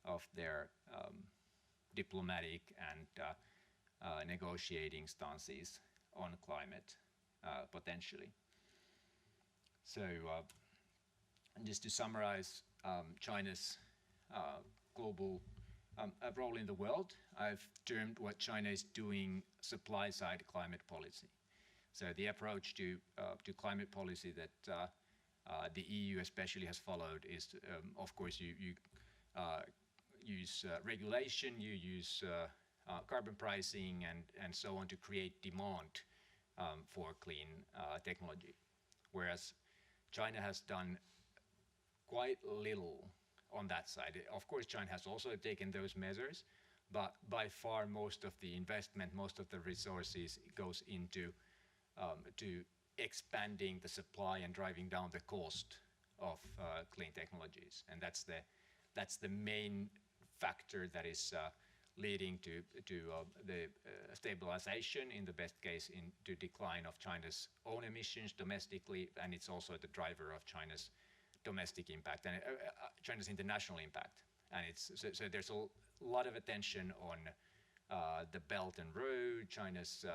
of their diplomatic and negotiating stances on climate potentially. So just to summarize China's global role in the world, I've termed what China is doing supply-side climate policy. So the approach to climate policy that the EU especially has followed is, of course, you use regulation, you use carbon pricing and so on to create demand for clean technology, whereas China has done quite little on that side. Of course, China has also taken those measures, but by far most of the investment, most of the resources goes into to expanding the supply and driving down the cost of clean technologies, and that's the main factor that is leading to the stabilization, in the best case, into decline of China's own emissions domestically, and it's also the driver of China's domestic impact and China's international impact. And so there's a lot of attention on the Belt and Road, China's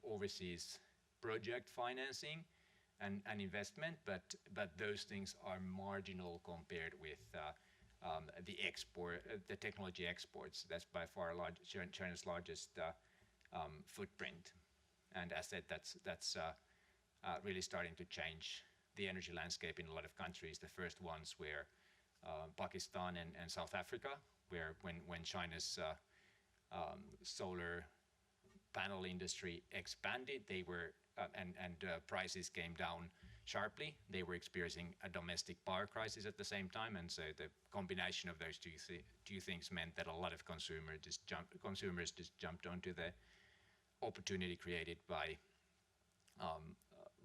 overseas project financing and investment, but those things are marginal compared with the technology exports. That's by far China's largest footprint. And as said, that's really starting to change the energy landscape in a lot of countries. The first ones were Pakistan and South Africa, where when China's solar panel industry expanded, they were and prices came down sharply. They were experiencing a domestic power crisis at the same time, and so the combination of those two things meant that a lot of consumers just jumped onto the opportunity created by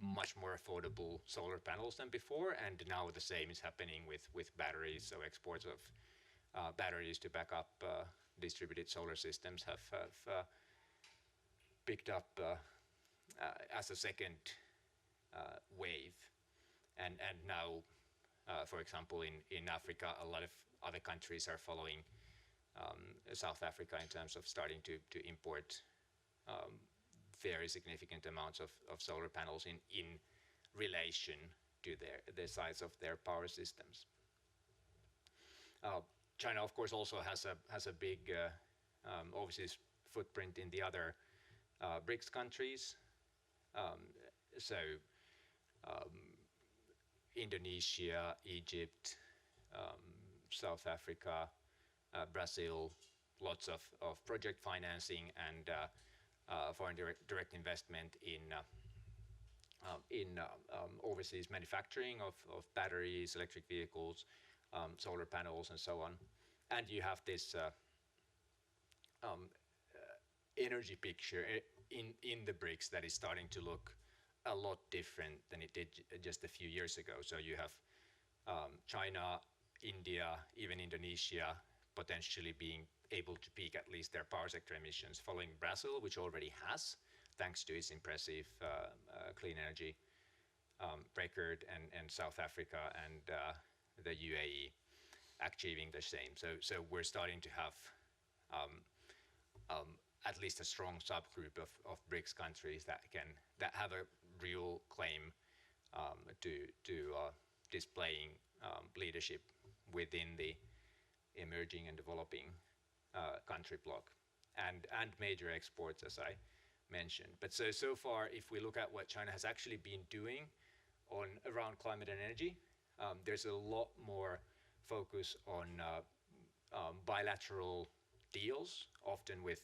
much more affordable solar panels than before, and now the same is happening with batteries. So exports of batteries to back up distributed solar systems have picked up as a second wave, and now, for example, in Africa, a lot of other countries are following South Africa in terms of starting to import very significant amounts of solar panels in relation to the size of their power systems. China, of course, also has a big overseas footprint in the other BRICS countries. Indonesia, Egypt, South Africa, Brazil, lots of project financing and foreign direct investment in overseas manufacturing of batteries, electric vehicles, solar panels, and so on. And you have this energy picture in the BRICS that is starting to look a lot different than it did just a few years ago. So you have China, India, even Indonesia potentially being able to peak at least their power sector emissions, following Brazil, which already has, thanks to its impressive clean energy record, and South Africa and the UAE achieving the same. So we're starting to have at least a strong subgroup of BRICS countries that have a real claim to displaying leadership within the emerging and developing country bloc, and major exports, as I mentioned. But so far, if we look at what China has actually been doing around climate and energy, there's a lot more focus on bilateral deals, often with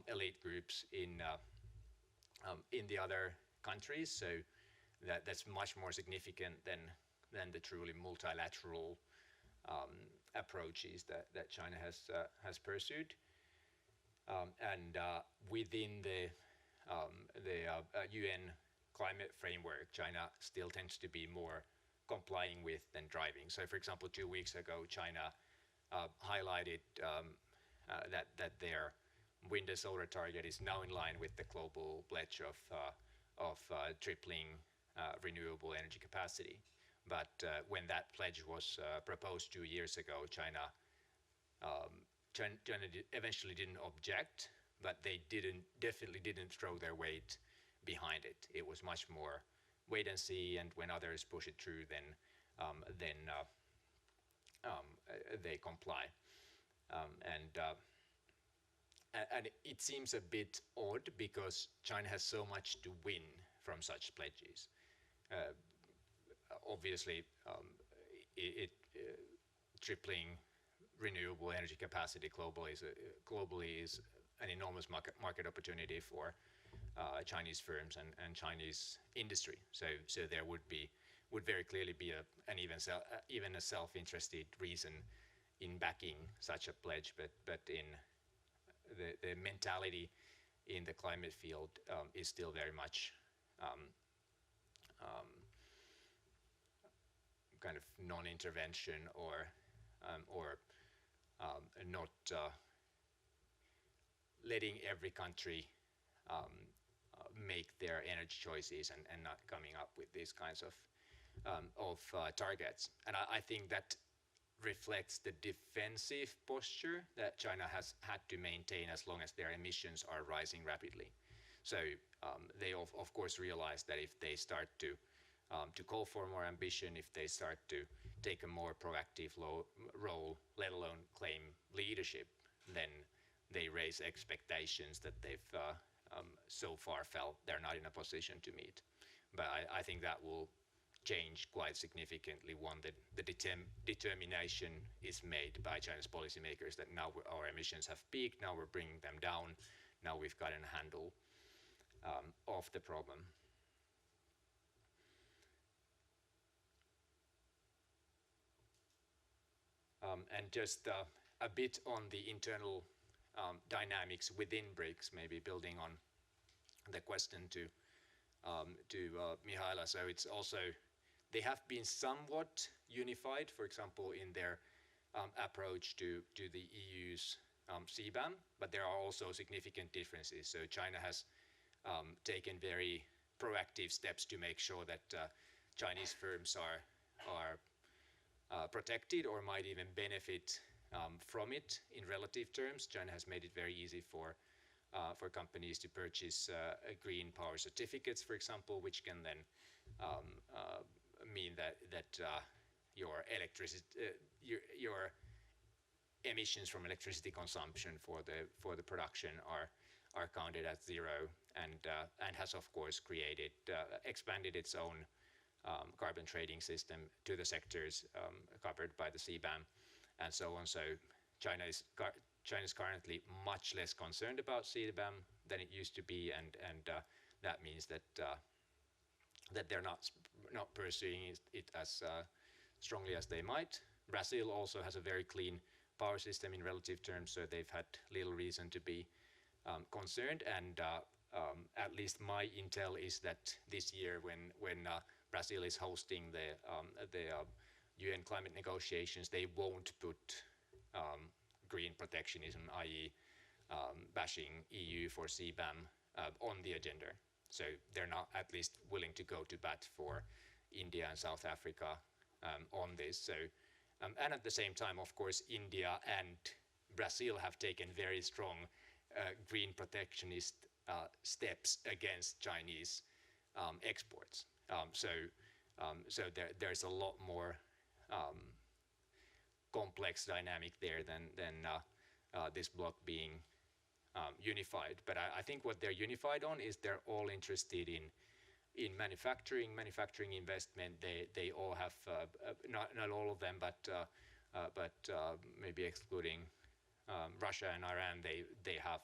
elite groups in the other countries. So that's much more significant than the truly multilateral approaches that China has pursued. And within the UN climate framework, China still tends to be more complying with than driving. So, for example, 2 weeks ago, China highlighted that their wind and solar target is now in line with the global pledge of tripling renewable energy capacity. But when that pledge was proposed 2 years ago, China eventually didn't object, but they definitely didn't throw their weight behind it. It was much more wait and see, and when others push it through, then they comply. And it seems a bit odd because China has so much to win from such pledges. Obviously, tripling renewable energy capacity globally is an enormous market opportunity for Chinese firms and Chinese industry. So there would very clearly be even a self-interested reason in backing such a pledge, but in the mentality in the climate field is still very much kind of non-intervention or not letting every country make their energy choices and not coming up with these kinds of targets. And I think that reflects the defensive posture that China has had to maintain as long as their emissions are rising rapidly. So they of course realize that if they start to call for more ambition, if they start to take a more proactive role, let alone claim leadership, then they raise expectations that they've so far felt they're not in a position to meet. But I think that will change quite significantly when the determination is made by China's policymakers that now our emissions have peaked, now we're bringing them down, now we've gotten a handle of the problem. And just a bit on the internal dynamics within BRICS, maybe building on the question to Mihaela. So it's also, they have been somewhat unified, for example, in their approach to the EU's CBAM, but there are also significant differences. So China has taken very proactive steps to make sure that Chinese firms are protected or might even benefit from it in relative terms. China has made it very easy for companies to purchase green power certificates, for example, which can then mean that your emissions from electricity consumption for the production are counted at zero, and has of course expanded its own carbon trading system to the sectors covered by the CBAM, and so on. So China is currently much less concerned about CBAM than it used to be, and that means that they're not pursuing it as strongly as they might. Brazil also has a very clean power system in relative terms, so they've had little reason to be concerned. And at least my intel is that this year, when Brazil is hosting the UN climate negotiations, they won't put green protectionism, i.e. Bashing EU for CBAM, on the agenda. So they're not at least willing to go to bat for India and South Africa on this. So, and at the same time, of course, India and Brazil have taken very strong green protectionist steps against Chinese exports. So there's a lot more complex dynamic there than this bloc being unified. But I think what they're unified on is they're all interested in manufacturing investment. They all have not all of them, but maybe excluding Russia and Iran, they have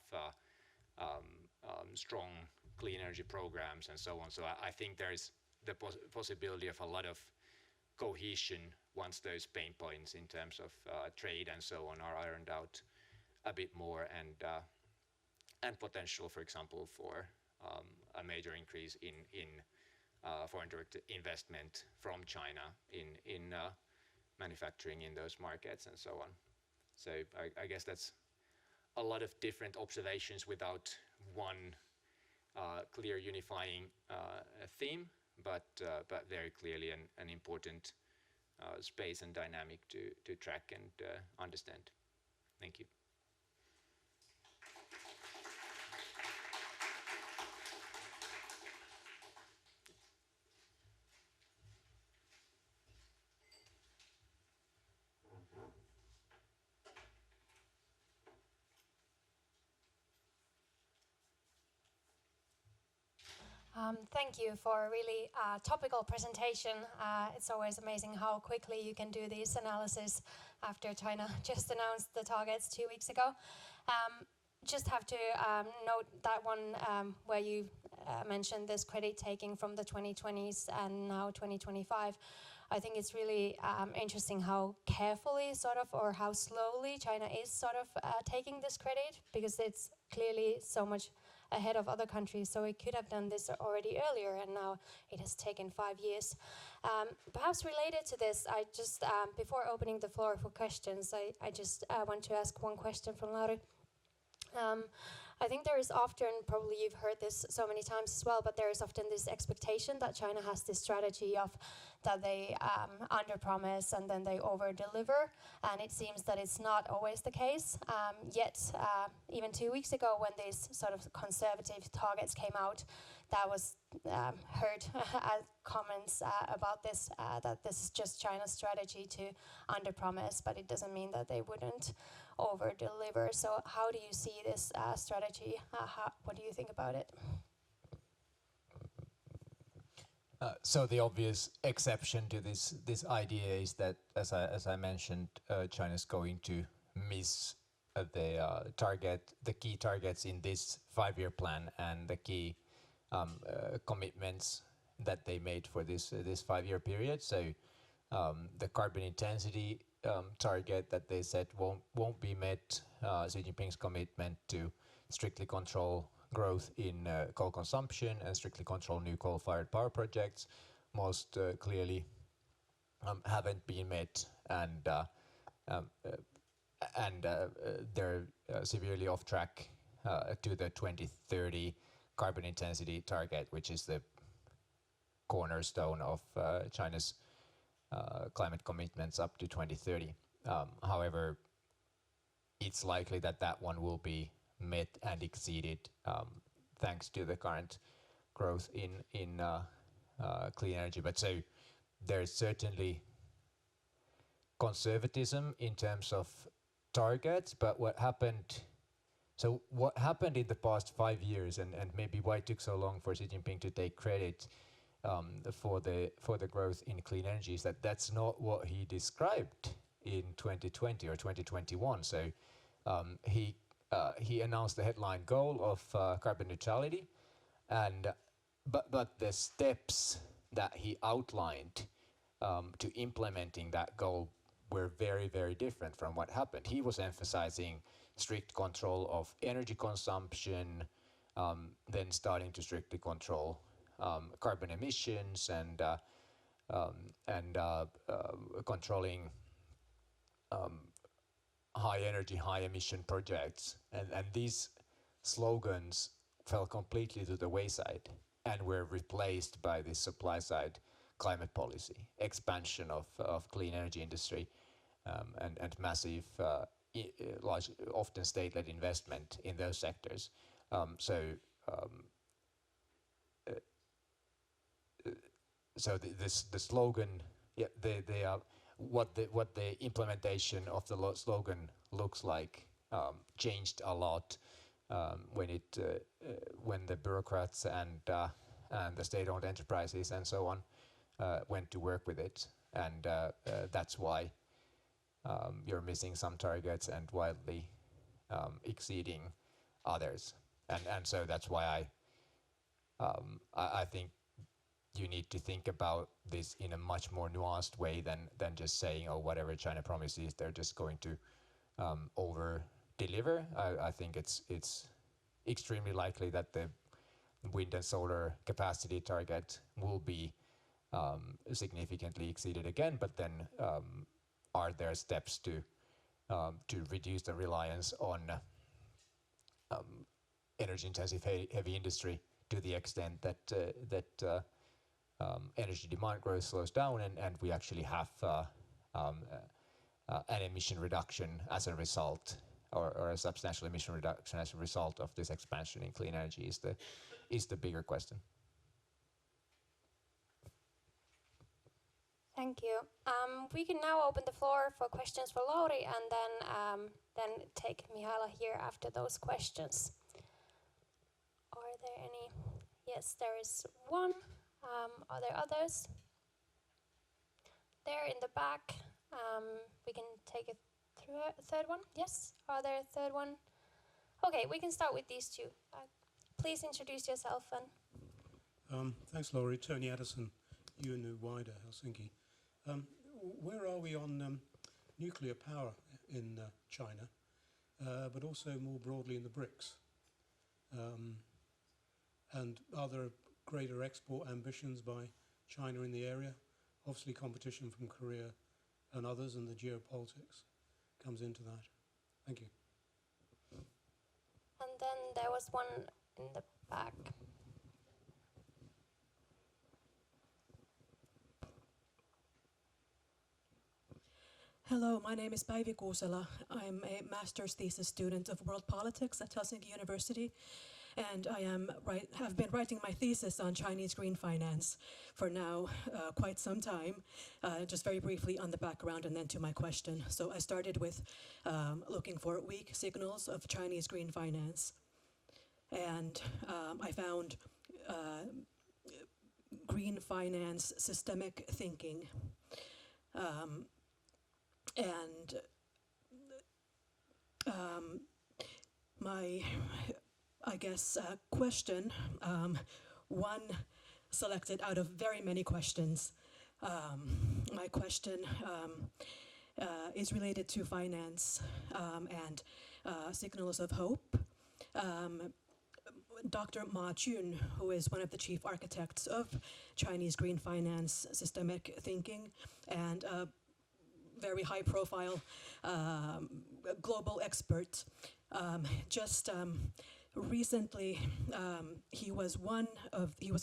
strong clean energy programs and so on. So I think there's the possibility of a lot of cohesion once those pain points in terms of trade and so on are ironed out a bit more, and potential, for example, for a major increase in foreign direct investment from China in manufacturing in those markets and so on. So I guess that's a lot of different observations without one clear unifying theme, but very clearly an important space and dynamic to track and understand. Thank you. Thank you for a really topical presentation. It's always amazing how quickly you can do these analysis after China just announced the targets 2 weeks ago. Just have to note that one where you mentioned this credit taking from the 2020s and now 2025. I think it's really interesting how carefully or how slowly China is taking this credit, because it's clearly so much ahead of other countries, so it could have done this already earlier, and now it has taken 5 years. Perhaps related to this, I just, before opening the floor for questions, I just want to ask one question from Lauri. I think there is often, probably you've heard this so many times as well, but there is often this expectation that China has this strategy of that they under-promise and then they over-deliver, and it seems that it's not always the case. Yet, even 2 weeks ago when these sort of conservative targets came out, that was heard as comments about this, that this is just China's strategy to under-promise, but it doesn't mean that they wouldn't over-deliver. So how do you see this strategy? What do you think about it? So the obvious exception to this idea is that, as I mentioned, China's going to miss the key targets in this 5-year plan and the key commitments that they made for this 5-year period. So the carbon intensity target that they said won't be met. Xi Jinping's commitment to strictly control growth in coal consumption and strictly control new coal-fired power projects most clearly haven't been met, and they're severely off track to the 2030 carbon intensity target, which is the cornerstone of China's climate commitments up to 2030. However, it's likely that one will be met and exceeded thanks to the current growth in clean energy. But so there's certainly conservatism in terms of targets, but what happened in the past 5 years, and maybe why it took so long for Xi Jinping to take credit for the growth in clean energy, is that's not what he described in 2020 or 2021. So he announced the headline goal of carbon neutrality, but the steps that he outlined to implementing that goal were very, very different from what happened. He was emphasizing strict control of energy consumption, then starting to strictly control carbon emissions and controlling high energy, high emission projects, and these slogans fell completely to the wayside and were replaced by this supply side climate policy, expansion of clean energy industry, and massive, large, often state-led investment in those sectors. So the slogan, what the implementation of the slogan looks like changed a lot when the bureaucrats and the state-owned enterprises and so on went to work with it, and that's why you're missing some targets and wildly exceeding others, and so that's why I think you need to think about this in a much more nuanced way than just saying, oh, whatever China promises, they're just going to over deliver. I think it's extremely likely that the wind and solar capacity target will be significantly exceeded again, but then are there steps to reduce the reliance on energy-intensive heavy industry to the extent that energy demand growth slows down and we actually have an emission reduction as a result, or a substantial emission reduction as a result of this expansion in clean energy is the bigger question. Thank you. We can now open the floor for questions for Lauri, and then take Mihaela here after those questions. Are there any? Yes, there is one. Are there others? There in the back. We can take a third one. Yes. Are there a third one? Okay, we can start with these two. Please introduce yourself and. Thanks, Laurie. Tony Addison, UN-Wider, Helsinki. Where are we on nuclear power in China, but also more broadly in the BRICS? And are there greater export ambitions by China in the area? Obviously competition from Korea and others, and the geopolitics comes into that. Thank you. And then there was one in the back. Hello, my name is Päivi Kuusela. I'm a master's thesis student of world politics at Helsinki University, and I have been writing my thesis on Chinese green finance for now quite some time. Just very briefly on the background and then to my question. So I started with looking for weak signals of Chinese green finance, and I found green finance systemic thinking. And my, I guess, question, one selected out of very many questions. My question is related to finance and signals of hope. Dr. Ma Jun, who is one of the chief architects of Chinese green finance systemic thinking and very high-profile global expert. Just recently, he was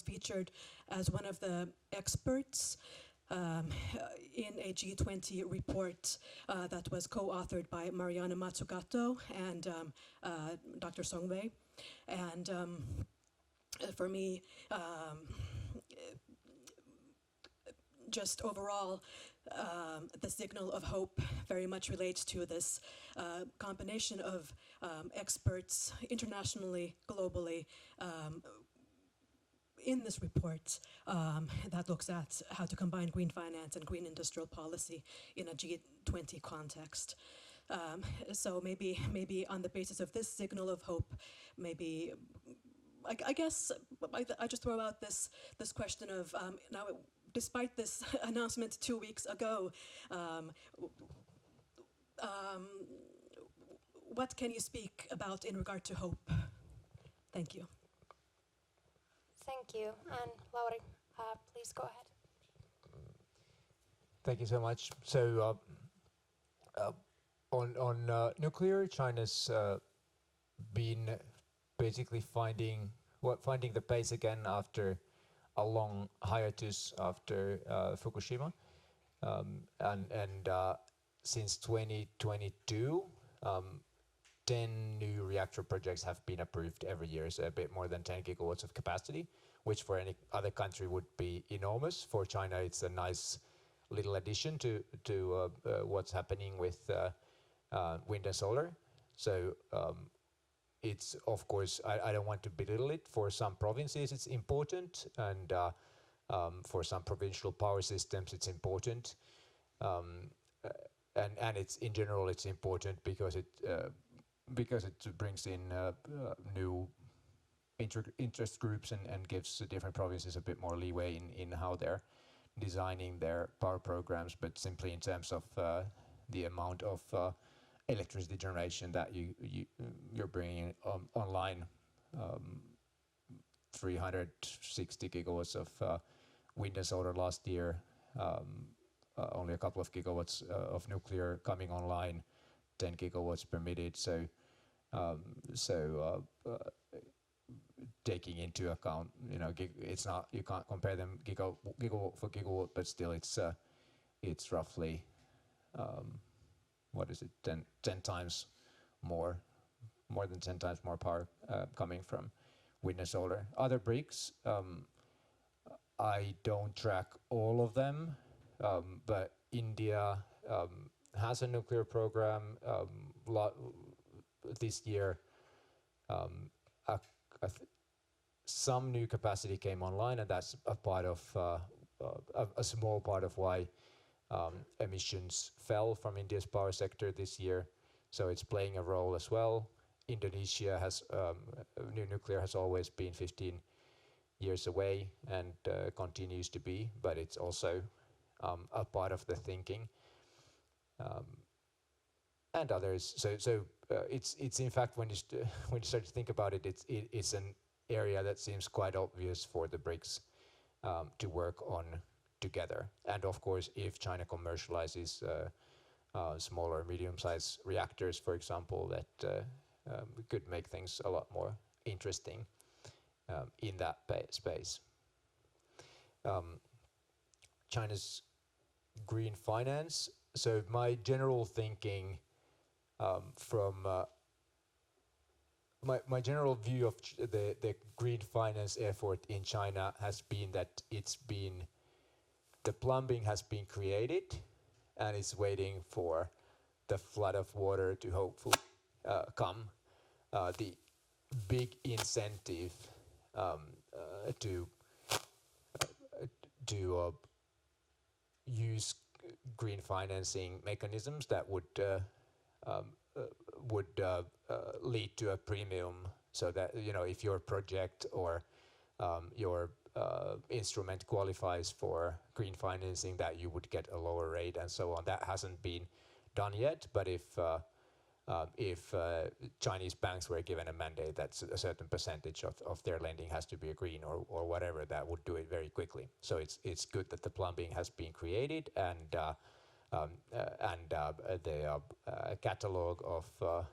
featured as one of the experts in a G20 report that was co-authored by Mariana Mazzucato and Dr. Song Wei. And for me, just overall, the signal of hope very much relates to this combination of experts internationally, globally, in this report that looks at how to combine green finance and green industrial policy in a G20 context. So maybe on the basis of this signal of hope, maybe I guess I just throw out this question of now. Despite this announcement 2 weeks ago, what can you speak about in regard to hope? Thank you. Thank you. And Lauri, please go ahead. Thank you so much. So on nuclear, China's been basically finding the pace again after a long hiatus after Fukushima, and since 2022, 10 new reactor projects have been approved every year, so a bit more than 10 gigawatts of capacity, which for any other country would be enormous. For China, it's a nice little addition to what's happening with wind and solar. So it's, of course, I don't want to belittle it. For some provinces it's important, and for some provincial power systems it's important, and it's in general it's important because it brings in new interest groups and gives the different provinces a bit more leeway in how they're designing their power programs, but simply in terms of the amount of electricity generation that you're bringing online. 360 gigawatts of wind and solar last year, only a couple of gigawatts of nuclear coming online, 10 gigawatts permitted. So taking into account, it's not, you can't compare them gigawatt for gigawatt, but still it's roughly what is it, 10 times more than 10 times more power coming from wind and solar. Other BRICS, I don't track all of them, but India has a nuclear program. This year, some new capacity came online, and that's a part of a small part of why emissions fell from India's power sector this year. So it's playing a role as well. Indonesia has new nuclear has always been 15 years away and continues to be, but it's also a part of the thinking. And others. So it's in fact, when you start to think about it, it's an area that seems quite obvious for the BRICS to work on together. And of course, if China commercializes smaller, medium-sized reactors, for example, that could make things a lot more interesting in that space. China's green finance. So my general thinking from my general view of the green finance effort in China has been that the plumbing has been created and it's waiting for the flood of water to hopefully come. The big incentive to use green financing mechanisms that would lead to a premium, so that if your project or your instrument qualifies for green financing, that you would get a lower rate and so on. That hasn't been done yet, but if Chinese banks were given a mandate that a certain percentage of their lending has to be green or whatever, that would do it very quickly. So it's good that the plumbing has been created, and the catalog of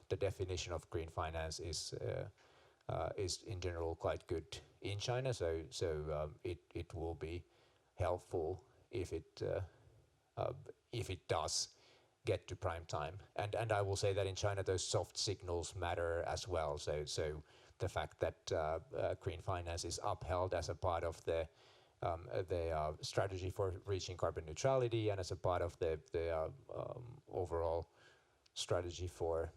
the definition of green finance is in general quite good in China. So it will be helpful if it does get to prime time. And I will say that in China, those soft signals matter as well. So the fact that green finance is upheld as a part of the strategy for reaching carbon neutrality, and as a part of the overall strategy for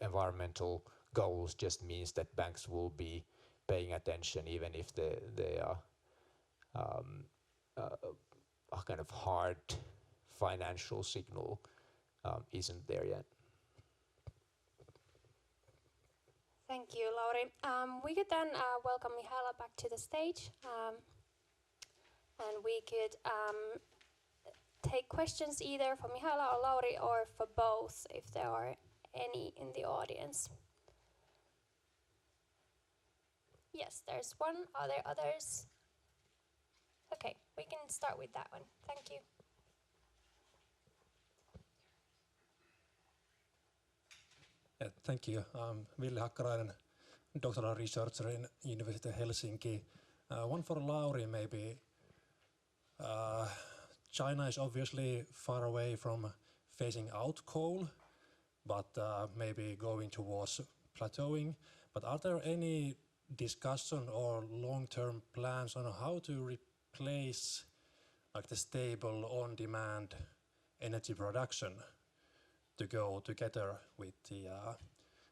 environmental goals, just means that banks will be paying attention, even if the kind of hard financial signal isn't there yet. Thank you, Lauri. We could then welcome Mihaela back to the stage, and we could take questions either for Mihaela or Lauri, or for both, if there are any in the audience. Yes, there's one. Are there others? Okay, we can start with that one. Thank you. Yeah, thank you. I'm Ville Hakkarainen, doctoral researcher in University of Helsinki. One for Lauri, maybe. China is obviously far away from phasing out coal, but maybe going towards plateauing. But are there any discussion or long-term plans on how to replace the stable on-demand energy production to go together with the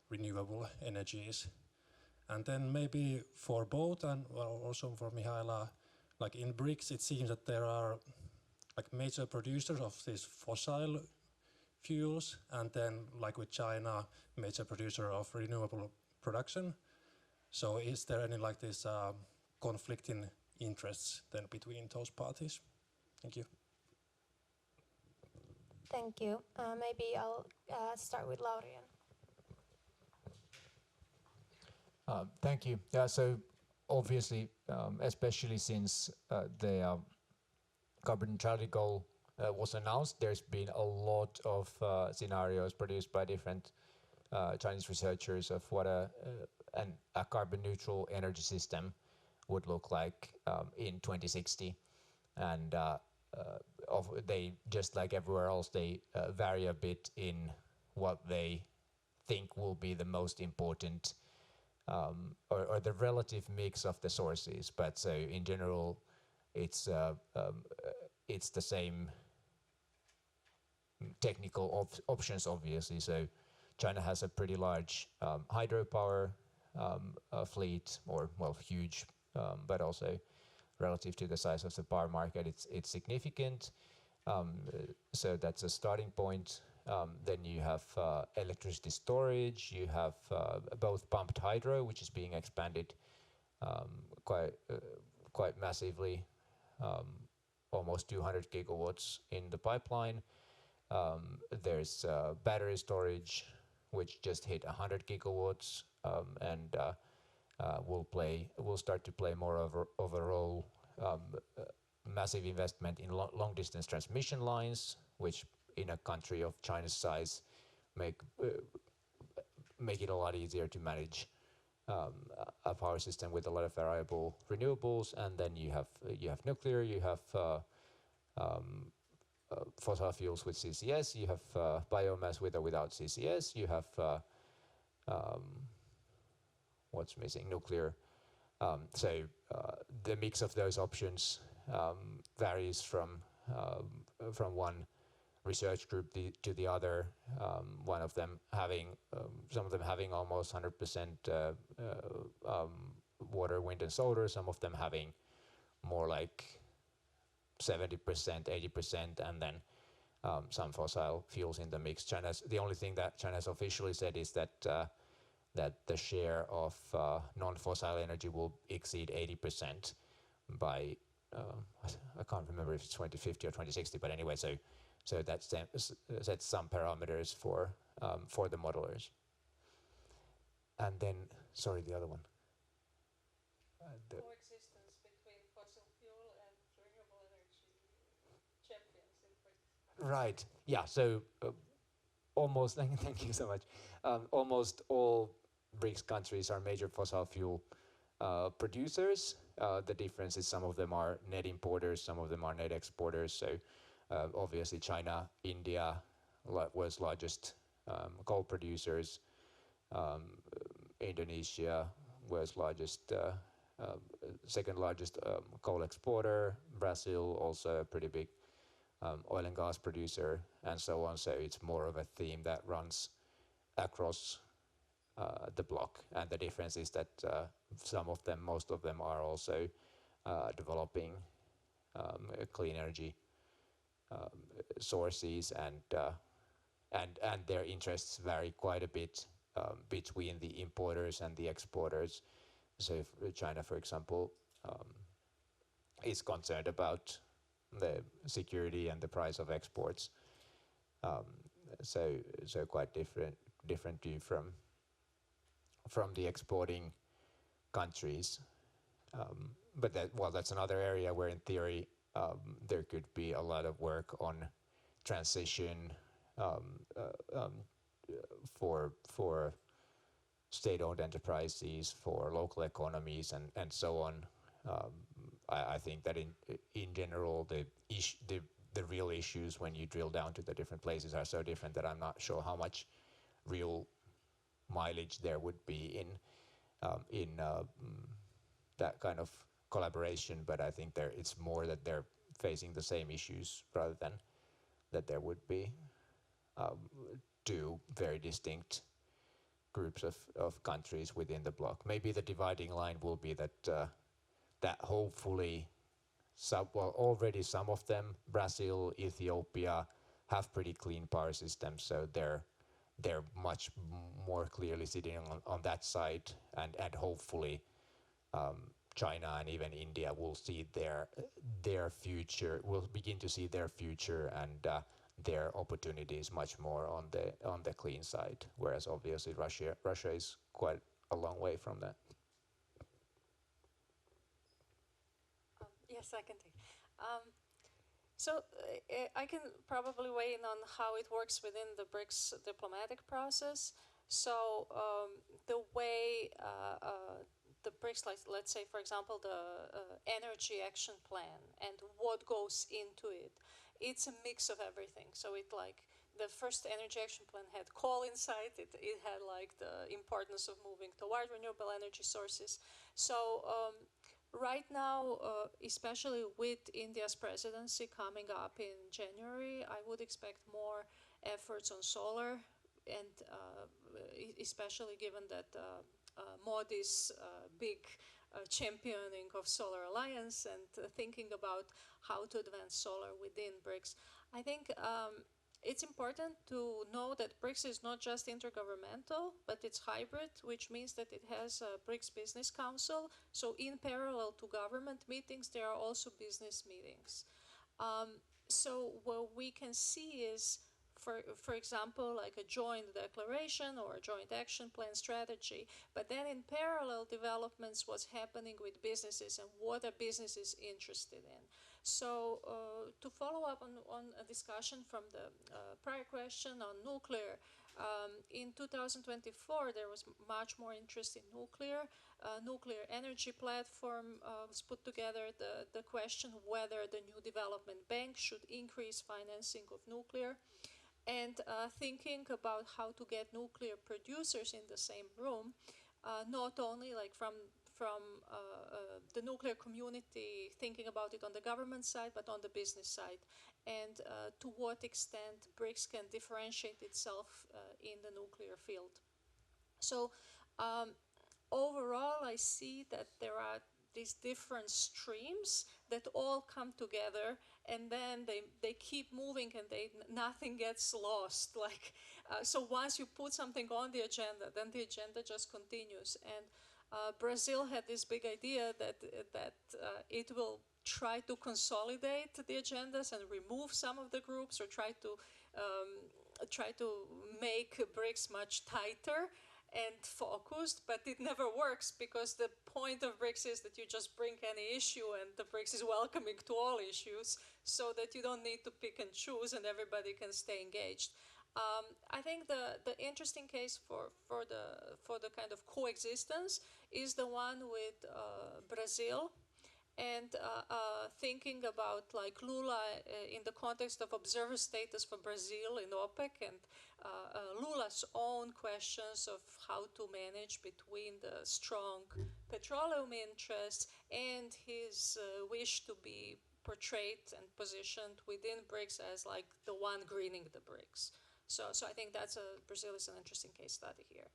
renewable energies? And then maybe for both, and also for Mihaela, in BRICS, it seems that there are major producers of these fossil fuels, and then, like with China, major producer of renewable production. So is there any like this conflicting interests then between those parties? Thank you. Thank you. Maybe I'll start with Laurian. Thank you. Yeah, so obviously, especially since the carbon neutrality goal was announced, there's been a lot of scenarios produced by different Chinese researchers of what a carbon neutral energy system would look like in 2060. And they, just like everywhere else, they vary a bit in what they think will be the most important or the relative mix of the sources. But so in general, it's the same technical options, obviously. So China has a pretty large hydropower fleet, or well, huge, but also relative to the size of the power market, it's significant. So that's a starting point. Then you have electricity storage. You have both pumped hydro, which is being expanded quite massively, almost 200 gigawatts in the pipeline. There's battery storage, which just hit 100 gigawatts, and will start to play more of a role. Massive investment in long distance transmission lines, which in a country of China's size make it a lot easier to manage a power system with a lot of variable renewables. And then you have nuclear, you have fossil fuels with CCS, you have biomass with or without CCS, you have what's missing, nuclear. So the mix of those options varies from one research group to the other. One of them having, some of them having almost 100% water, wind, and solar. Some of them having more like 70%, 80%, and then some fossil fuels in the mix. The only thing that China has officially said is that the share of non-fossil energy will exceed 80% by I can't remember if it's 2050 or 2060, but anyway, so that sets some parameters for the modelers. And then, sorry, the other one. Coexistence between fossil fuel and renewable energy champions in BRICS. Right. Yeah. So almost. Thank you so much. Almost all BRICS countries are major fossil fuel producers. The difference is some of them are net importers, some of them are net exporters. So obviously China, India was largest coal producers. Indonesia was second largest coal exporter. Brazil also a pretty big oil and gas producer, and so on. So it's more of a theme that runs across the bloc, and the difference is that most of them are also developing clean energy sources, and their interests vary quite a bit between the importers and the exporters. So if China, for example, is concerned about the security and the price of exports, so quite different view from the exporting countries. But that's another area where in theory there could be a lot of work on transition for state-owned enterprises, for local economies, and so on. I think that in general the real issues when you drill down to the different places are so different that I'm not sure how much real mileage there would be in that kind of collaboration. But I think it's more that they're facing the same issues rather than that there would be two very distinct groups of countries within the bloc. Maybe the dividing line will be that hopefully already some of them, Brazil, Ethiopia, have pretty clean power systems, so they're much more clearly sitting on that side, and hopefully China and even India will see their future, will begin to see their future and their opportunities much more on the clean side, whereas obviously Russia is quite a long way from that. Yes, I can take. I can probably weigh in on how it works within the BRICS diplomatic process. So the way the BRICS, like, let's say, for example, the energy action plan and what goes into it, it's a mix of everything. So it like the first energy action plan had coal inside it. It had like the importance of moving toward renewable energy sources. So right now, especially with India's presidency coming up in January, I would expect more efforts on solar, and especially given that Modi's big championing of Solar Alliance and thinking about how to advance solar within BRICS. I think it's important to know that BRICS is not just intergovernmental, but it's hybrid, which means that it has a BRICS Business Council. So in parallel to government meetings, there are also business meetings. So what we can see is, for example, like a joint declaration or a joint action plan strategy, but then in parallel developments, what's happening with businesses and what are businesses interested in. So to follow up on a discussion from the prior question on nuclear, in 2024 there was much more interest in nuclear. Nuclear energy platform was put together. The question whether the new development bank should increase financing of nuclear, and thinking about how to get nuclear producers in the same room, not only like from the nuclear community, thinking about it on the government side, but on the business side, and to what extent BRICS can differentiate itself in the nuclear field. So overall, I see that there are these different streams that all come together, and then they keep moving, and nothing gets lost. Like so, once you put something on the agenda, then the agenda just continues. And Brazil had this big idea that it will try to consolidate the agendas and remove some of the groups, or try to make BRICS much tighter and focused, but it never works, because the point of BRICS is that you just bring any issue, and the BRICS is welcoming to all issues, so that you don't need to pick and choose, and everybody can stay engaged. I think the interesting case for the kind of coexistence is the one with Brazil, and thinking about like Lula in the context of observer status for Brazil in OPEC, and Lula's own questions of how to manage between the strong petroleum interests and his wish to be portrayed and positioned within BRICS as like the one greening the BRICS. So I think Brazil is an interesting case study here.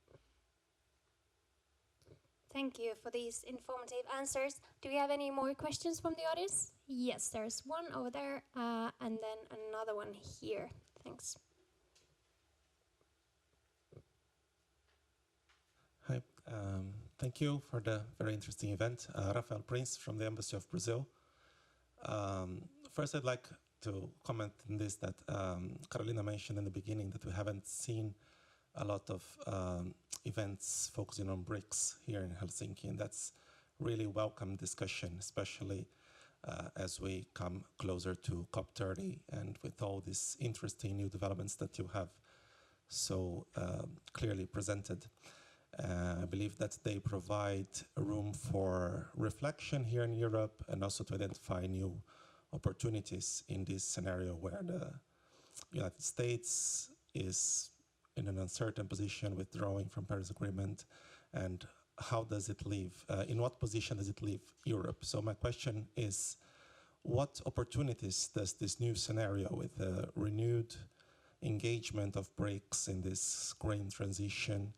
Thank you for these informative answers. Do we have any more questions from the audience? Yes, there's one over there, and then another one here. Thanks. Hi, thank you for the very interesting event. Rafael Prince from the Embassy of Brazil. First, I'd like to comment on this that Carolina mentioned in the beginning, that we haven't seen a lot of events focusing on BRICS here in Helsinki, and that's really welcome discussion, especially as we come closer to COP30 and with all these interesting new developments that you have so clearly presented. I believe that they provide a room for reflection here in Europe, and also to identify new opportunities in this scenario where the United States is in an uncertain position, withdrawing from Paris Agreement, and how does it leave, in what position does it leave Europe? So my question is, what opportunities does this new scenario with a renewed engagement of BRICS in this green transition,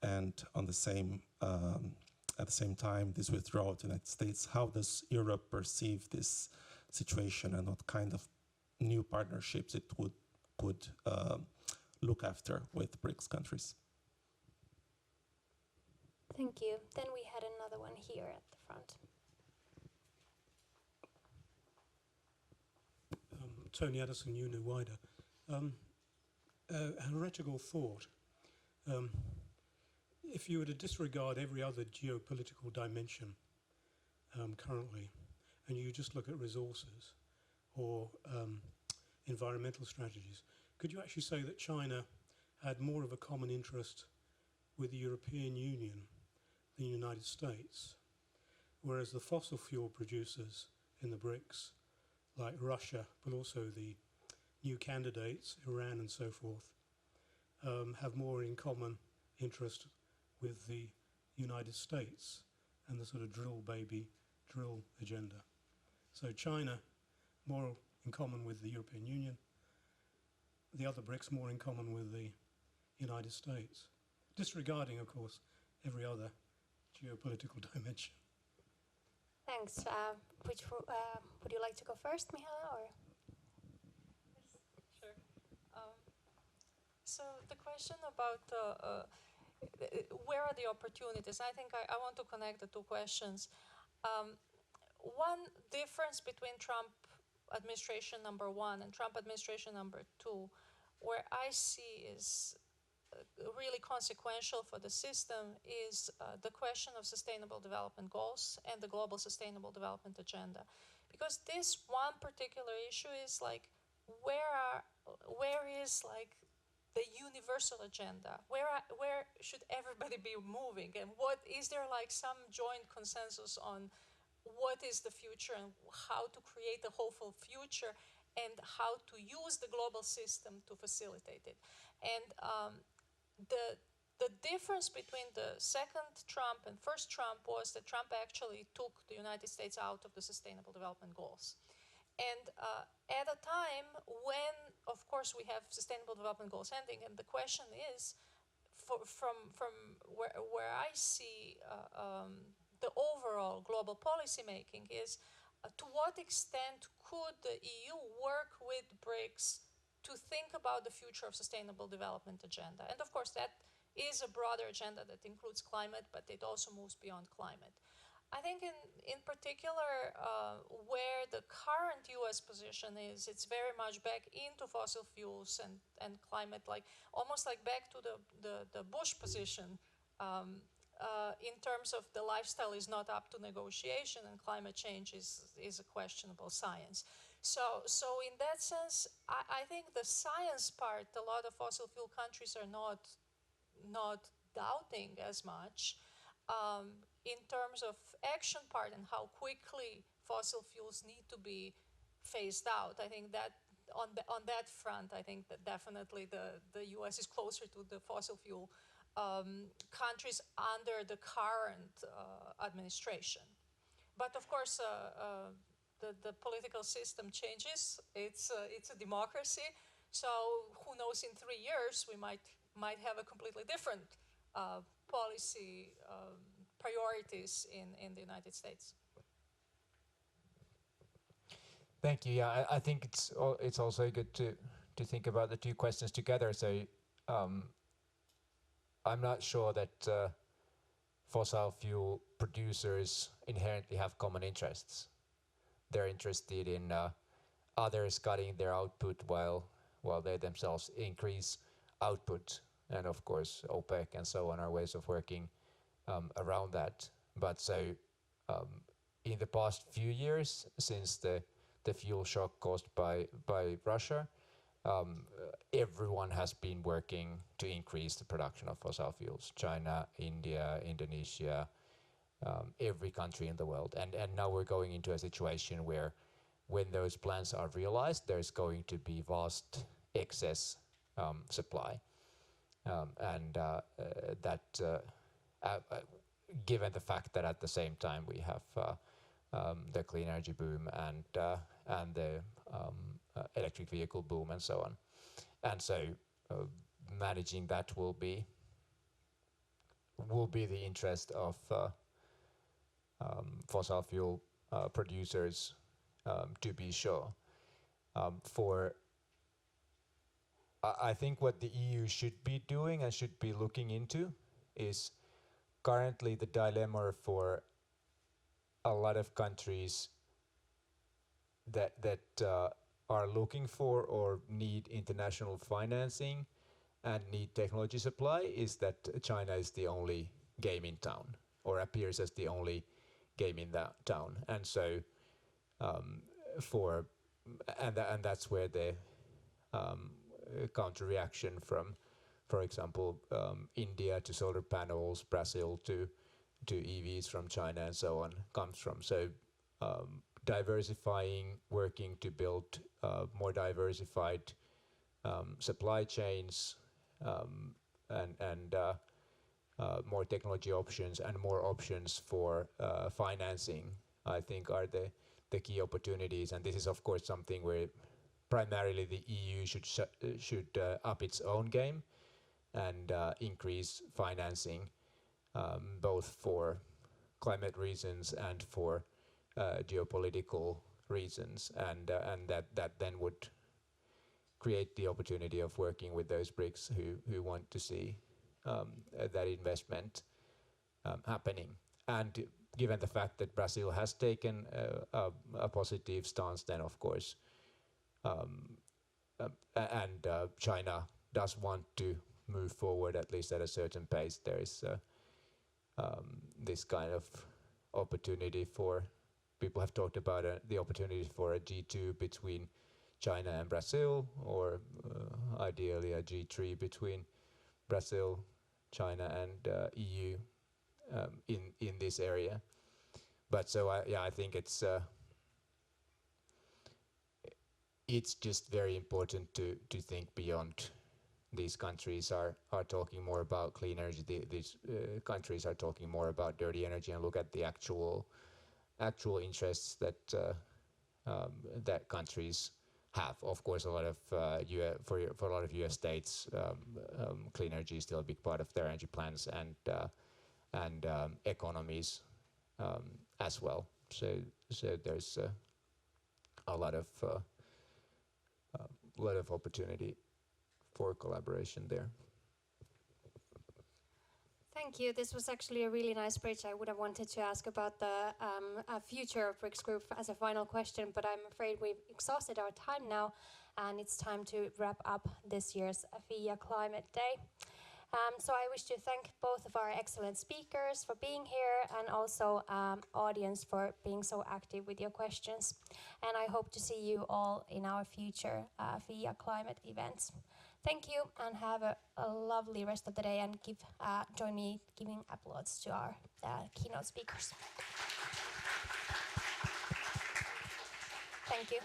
and on the same, at the same time, this withdrawal to the United States, how does Europe perceive this situation, and what kind of new partnerships it would could look after with BRICS countries. Thank you. Then we had another one here at the front. Tony Addison, UN Wider. A heretical thought. If you were to disregard every other geopolitical dimension currently, and you just look at resources or environmental strategies, could you actually say that China had more of a common interest with the European Union than the United States, whereas the fossil fuel producers in the BRICS, like Russia, but also the new candidates, Iran and so forth, have more in common interest with the United States and the sort of drill baby, drill agenda. So China more in common with the European Union, the other BRICS more in common with the United States, disregarding, of course, every other geopolitical dimension. Thanks. Would you like to go first, Mihaela, or? Sure. So the question about where are the opportunities? I think I want to connect the two questions. One difference between Trump administration number 1 and Trump administration number 2, where I see is really consequential for the system, is the question of sustainable development goals and the global sustainable development agenda. Because this one particular issue is like, where is like the universal agenda? Where should everybody be moving? And what is there like some joint consensus on what is the future and how to create a hopeful future and how to use the global system to facilitate it? And the difference between the second Trump and first Trump was that Trump actually took the United States out of the Sustainable Development Goals. And at a time when, of course, we have Sustainable Development Goals ending, and the question is, from where I see the overall global policy making is, to what extent could the EU work with BRICS to think about the future of sustainable development agenda? And of course, that is a broader agenda that includes climate, but it also moves beyond climate. I think in particular, where the current US position is, it's very much back into fossil fuels and climate, like almost like back to the Bush position, in terms of the lifestyle is not up to negotiation and climate change is a questionable science. So in that sense, I think the science part, a lot of fossil fuel countries are not doubting as much. In terms of action part and how quickly fossil fuels need to be phased out, I think that on that front, I think that definitely the US is closer to the fossil fuel countries under the current administration. But of course, the political system changes. It's a democracy. So who knows, in 3 years, we might have a completely different policy priorities in the United States. Thank you. Yeah, I think it's also good to think about the two questions together. So I'm not sure that fossil fuel producers inherently have common interests. They're interested in others cutting their output while they themselves increase output. And of course, OPEC and so on are ways of working around that. But so in the past few years, since the fuel shock caused by Russia, everyone has been working to increase the production of fossil fuels. China, India, Indonesia, every country in the world. And now we're going into a situation where when those plans are realized, there's going to be vast excess supply. Given the fact that at the same time we have the clean energy boom and the electric vehicle boom and so on. And so managing that will be the interest of fossil fuel producers, to be sure. For I think what the EU should be doing and should be looking into is currently the dilemma for a lot of countries that are looking for or need international financing and need technology supply is that China is the only game in town, or appears as the only game in that town, and so that's where the counter reaction from, for example, India to solar panels, Brazil to EVs from China, and so on, comes from. So diversifying, working to build more diversified supply chains and more technology options and more options for financing, I think, are the key opportunities. And this is, of course, something where primarily the EU should up its own game and increase financing, both for climate reasons and for geopolitical reasons, and that then would create the opportunity of working with those BRICS who want to see that investment happening. And given the fact that Brazil has taken a positive stance, then of course, and China does want to move forward at least at a certain pace, there is this kind of opportunity for, people have talked about the opportunity for a G2 between China and Brazil, or ideally a G3 between Brazil, China and EU in this area. But so I think it's just very important to think beyond. These countries are talking more about clean energy. These countries are talking more about dirty energy, and look at the actual interests that that countries have. Of course, a lot of for a lot of US states, clean energy is still a big part of their energy plans and economies as well. So there's a lot of opportunity for collaboration there. Thank you. This was actually a really nice bridge. I would have wanted to ask about the future of BRICS Group as a final question, but I'm afraid we've exhausted our time now, and it's time to wrap up this year's FIIA Climate Day. So I wish to thank both of our excellent speakers for being here, and also audience for being so active with your questions. And I hope to see you all in our future FIIA Climate events. Thank you, and have a lovely rest of the day, and join me giving applause to our keynote speakers. Thank you.